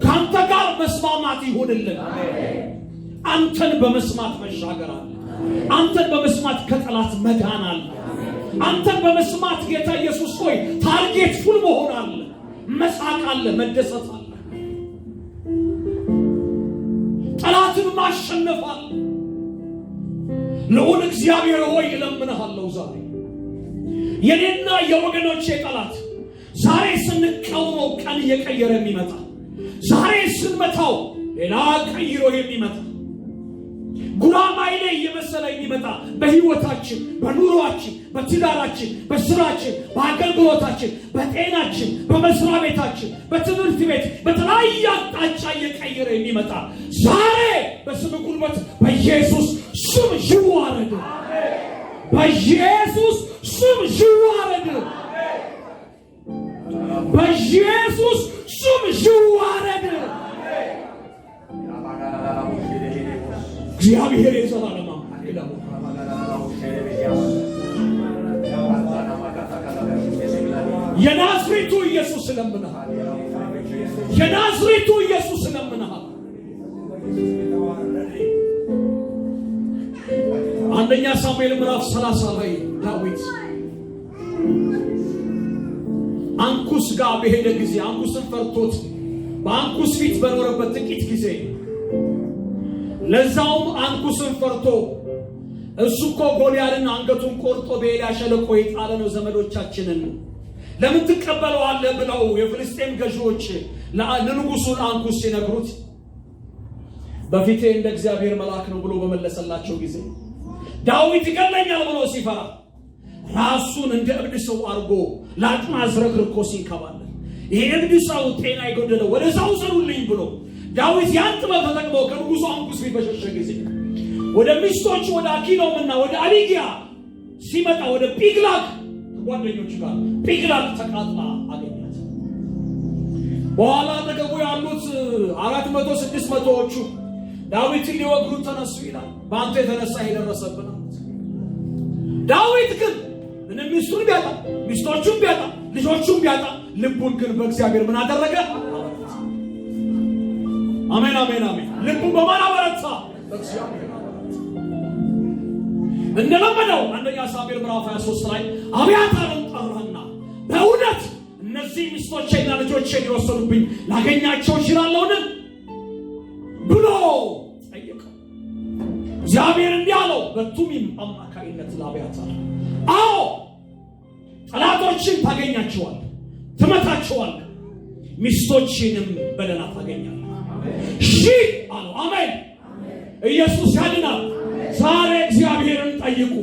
ካንተ ጋር መስማማት ይሁንልን። አንተን በመስማት መሻገር አለ። አንተን በመስማት ከጠላት መዳን አለ። አንተን በመስማት ጌታ ኢየሱስ ሆይ ታርጌት ፉል መሆን አለ። መሳቅ አለ፣ መደሰት አለ፣ ጠላትን ማሸነፍ አለ። ልዑል እግዚአብሔር ሆይ እለምንሃለሁ ዛሬ የኔና የወገኖቼ ጠላት ዛሬ ስንቃወመው ቀን እየቀየረ የሚመጣ ዛሬ ስንመታው ሌላ ቀይሮ የሚመጣ ጉራማይሌ እየመሰለ የሚመጣ በህይወታችን፣ በኑሯችን፣ በትዳራችን፣ በስራችን፣ በአገልግሎታችን፣ በጤናችን፣ በመስሪያ ቤታችን፣ በትምህርት ቤት በተለያየ አቅጣጫ እየቀየረ የሚመጣ ዛሬ በስም ጉልበት በኢየሱስ ስም ይዋረድ። በኢየሱስ ስም ይዋረድ። በኢየሱስ ስም ይዋረድ። እግዚአብሔር የዘላለም አምላክ የናዝሬቱ ኢየሱስ ለምንሃል። የናዝሬቱ ኢየሱስ ለምንሃል። አንደኛ ሳሙኤል ምዕራፍ 30 ላይ ዳዊት አንኩስ ጋር በሄደ ጊዜ አንኩስን ፈርቶት በአንኩስ ፊት በኖረበት ጥቂት ጊዜ ለዛውም አንኩስን ፈርቶ እሱ እኮ ጎልያድን አንገቱን ቆርጦ በኤላ ሸለቆ የጣለ ነው ዘመዶቻችንን ለምን ትቀበለዋለህ ብለው የፍልስጤም ገዢዎች ለንጉሱ አንኩስ ሲነግሩት በፊቴ እንደ እግዚአብሔር መልአክ ነው ብሎ በመለሰላቸው ጊዜ ዳዊት ይገለኛል ብሎ ሲፈራ ራሱን እንደ እብድ ሰው አድርጎ ላጥና አዝረክርኮ ሲንከባለል ይሄ እብድ ሰው ጤና ይጎደለው ወደዛው ዘሩልኝ ብሎ ዳዊት ያን ጥበብ ተጠቅሞ ከንጉሱ አንኩስ ፊት በሸሸ ጊዜ ወደ ሚስቶቹ ወደ አኪሎምና ወደ አቢግያ ሲመጣ ወደ ጲግላግ ጓደኞቹ ጋር ጲግላግ ተቃጥላ አገኛት። በኋላ አጠገቡ ያሉት 400-600ዎቹ ዳዊትን ሊወግሩት ተነሱ ይላል። በአንተ የተነሳ የደረሰብን አሉት። ዳዊት ግን ምንም ሚስቱን ቢያጣ ሚስቶቹን ቢያጣ ልጆቹን ቢያጣ ልቡን ግን በእግዚአብሔር ምን አደረገ? አሜን አሜን አሜን። ልቡን በማን አበረታ? በእግዚአብሔር። እንደለመደው አንደኛ ሳሙኤል ምዕራፍ 23 ላይ አብያታርን ጠራና በእውነት እነዚህ ሚስቶቼና ልጆቼን የወሰዱብኝ ላገኛቸው እችላለሁን ብሎ ጠየቀው። እግዚአብሔር እንዲህ አለው በቱሚም አማካይነት ለአብያታር አዎ ጠላቶችን ታገኛቸዋለህ፣ ትመታቸዋለህ፣ ሚስቶችንም በደህና ታገኛለህ። እሺ አለው። አሜን። ኢየሱስ ያድናል። ዛሬ እግዚአብሔርን ጠይቁ።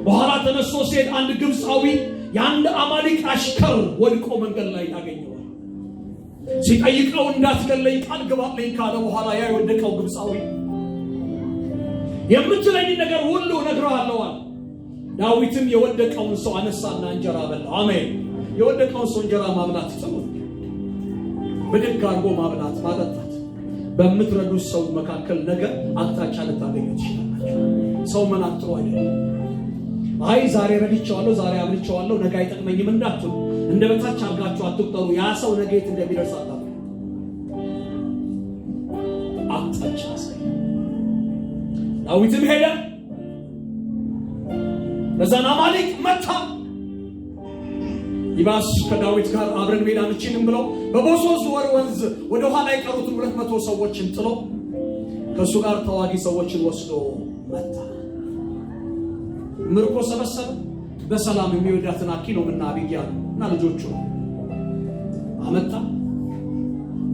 በኋላ ተነስቶ ሲሄድ አንድ ግብፃዊ የአንድ አማሌቅ አሽከር ወድቆ መንገድ ላይ ያገኘዋል። ሲጠይቀው እንዳትገለኝ ቃል ግባልኝ ካለ በኋላ ያ የወደቀው ግብፃዊ የምትለኝ ነገር ሁሉ እነግርሃለሁ አለ። ዳዊትም የወደቀውን ሰው አነሳና እንጀራ በላ። አሜን። የወደቀውን ሰው እንጀራ ማብላት ጥሩ፣ ብድግ አድርጎ ማብላት ማጠጣት በምትረዱት ሰው መካከል ነገር አቅጣጫ ልታገኙ ትችላላችሁ። ሰው መናቅ ጥሩ አይደለም። አይ ዛሬ ረድቼዋለሁ፣ ዛሬ አብልቼዋለሁ፣ ነገ አይጠቅመኝም እንዳትሉ፣ እንደ በታች አድርጋችሁ አትቁጠሩ። ያ ሰው ነገ የት እንደሚደርስ አታውቁም። አቅጣጫ ያሳይ። ዳዊትም ሄደ፣ በዛን አማሌቅ መታ። ይባስ ከዳዊት ጋር አብረን ሜዳ አንችልም ብለው በቦሶስ ወንዝ ወደ ኋላ የቀሩትን 200 ሰዎችን ጥሎ ከሱ ጋር ተዋጊ ሰዎችን ወስዶ መታ። ምርኮ ሰበሰበ። በሰላም የሚወዳትን አኪሎምና አቢግያን እና ልጆቹ አመጣ።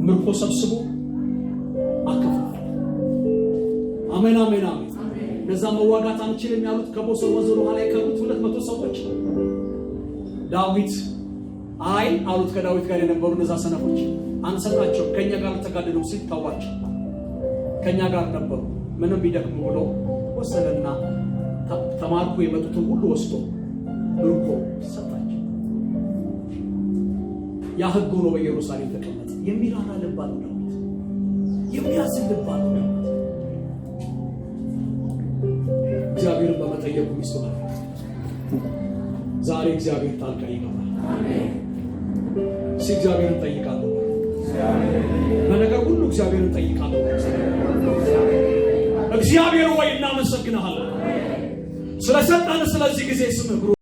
ምርኮ ሰብስቦ አከፋፈለ። አሜን አሜን አሜን። ለዛ መዋጋት አንችልም ያሉት ከቦሶስ ወንዝ ወደ ኋላ የቀሩት 200 ሰዎች ዳዊት አይ አሉት። ከዳዊት ጋር የነበሩ እነዛ ሰነፎች አንሰጣቸው፣ ከኛ ጋር ተጋደሉ ሲል ታዋቸው። ከኛ ጋር ነበሩ ምንም ቢደክሙ ብሎ ወሰደና ተማርኮ የመጡትን ሁሉ ወስዶ ምርኮ ሰጣቸው። ያ ሕግ ሆኖ በኢየሩሳሌም ተቀመጠ። የሚራራ ልብ አለው ዳዊት፣ የሚያዝን ልብ አለው ዳዊት። ጠየቁ ሚስቱ ማለት ዛሬ እግዚአብሔር ጣልቃ ይገባል። አሜን። እግዚአብሔርን ጠይቃለሁ። በነገር ሁሉ እግዚአብሔርን ጠይቃለሁ። እግዚአብሔር ወይ እናመሰግናለን ስለሰጠን ስለዚህ ጊዜ ስምህ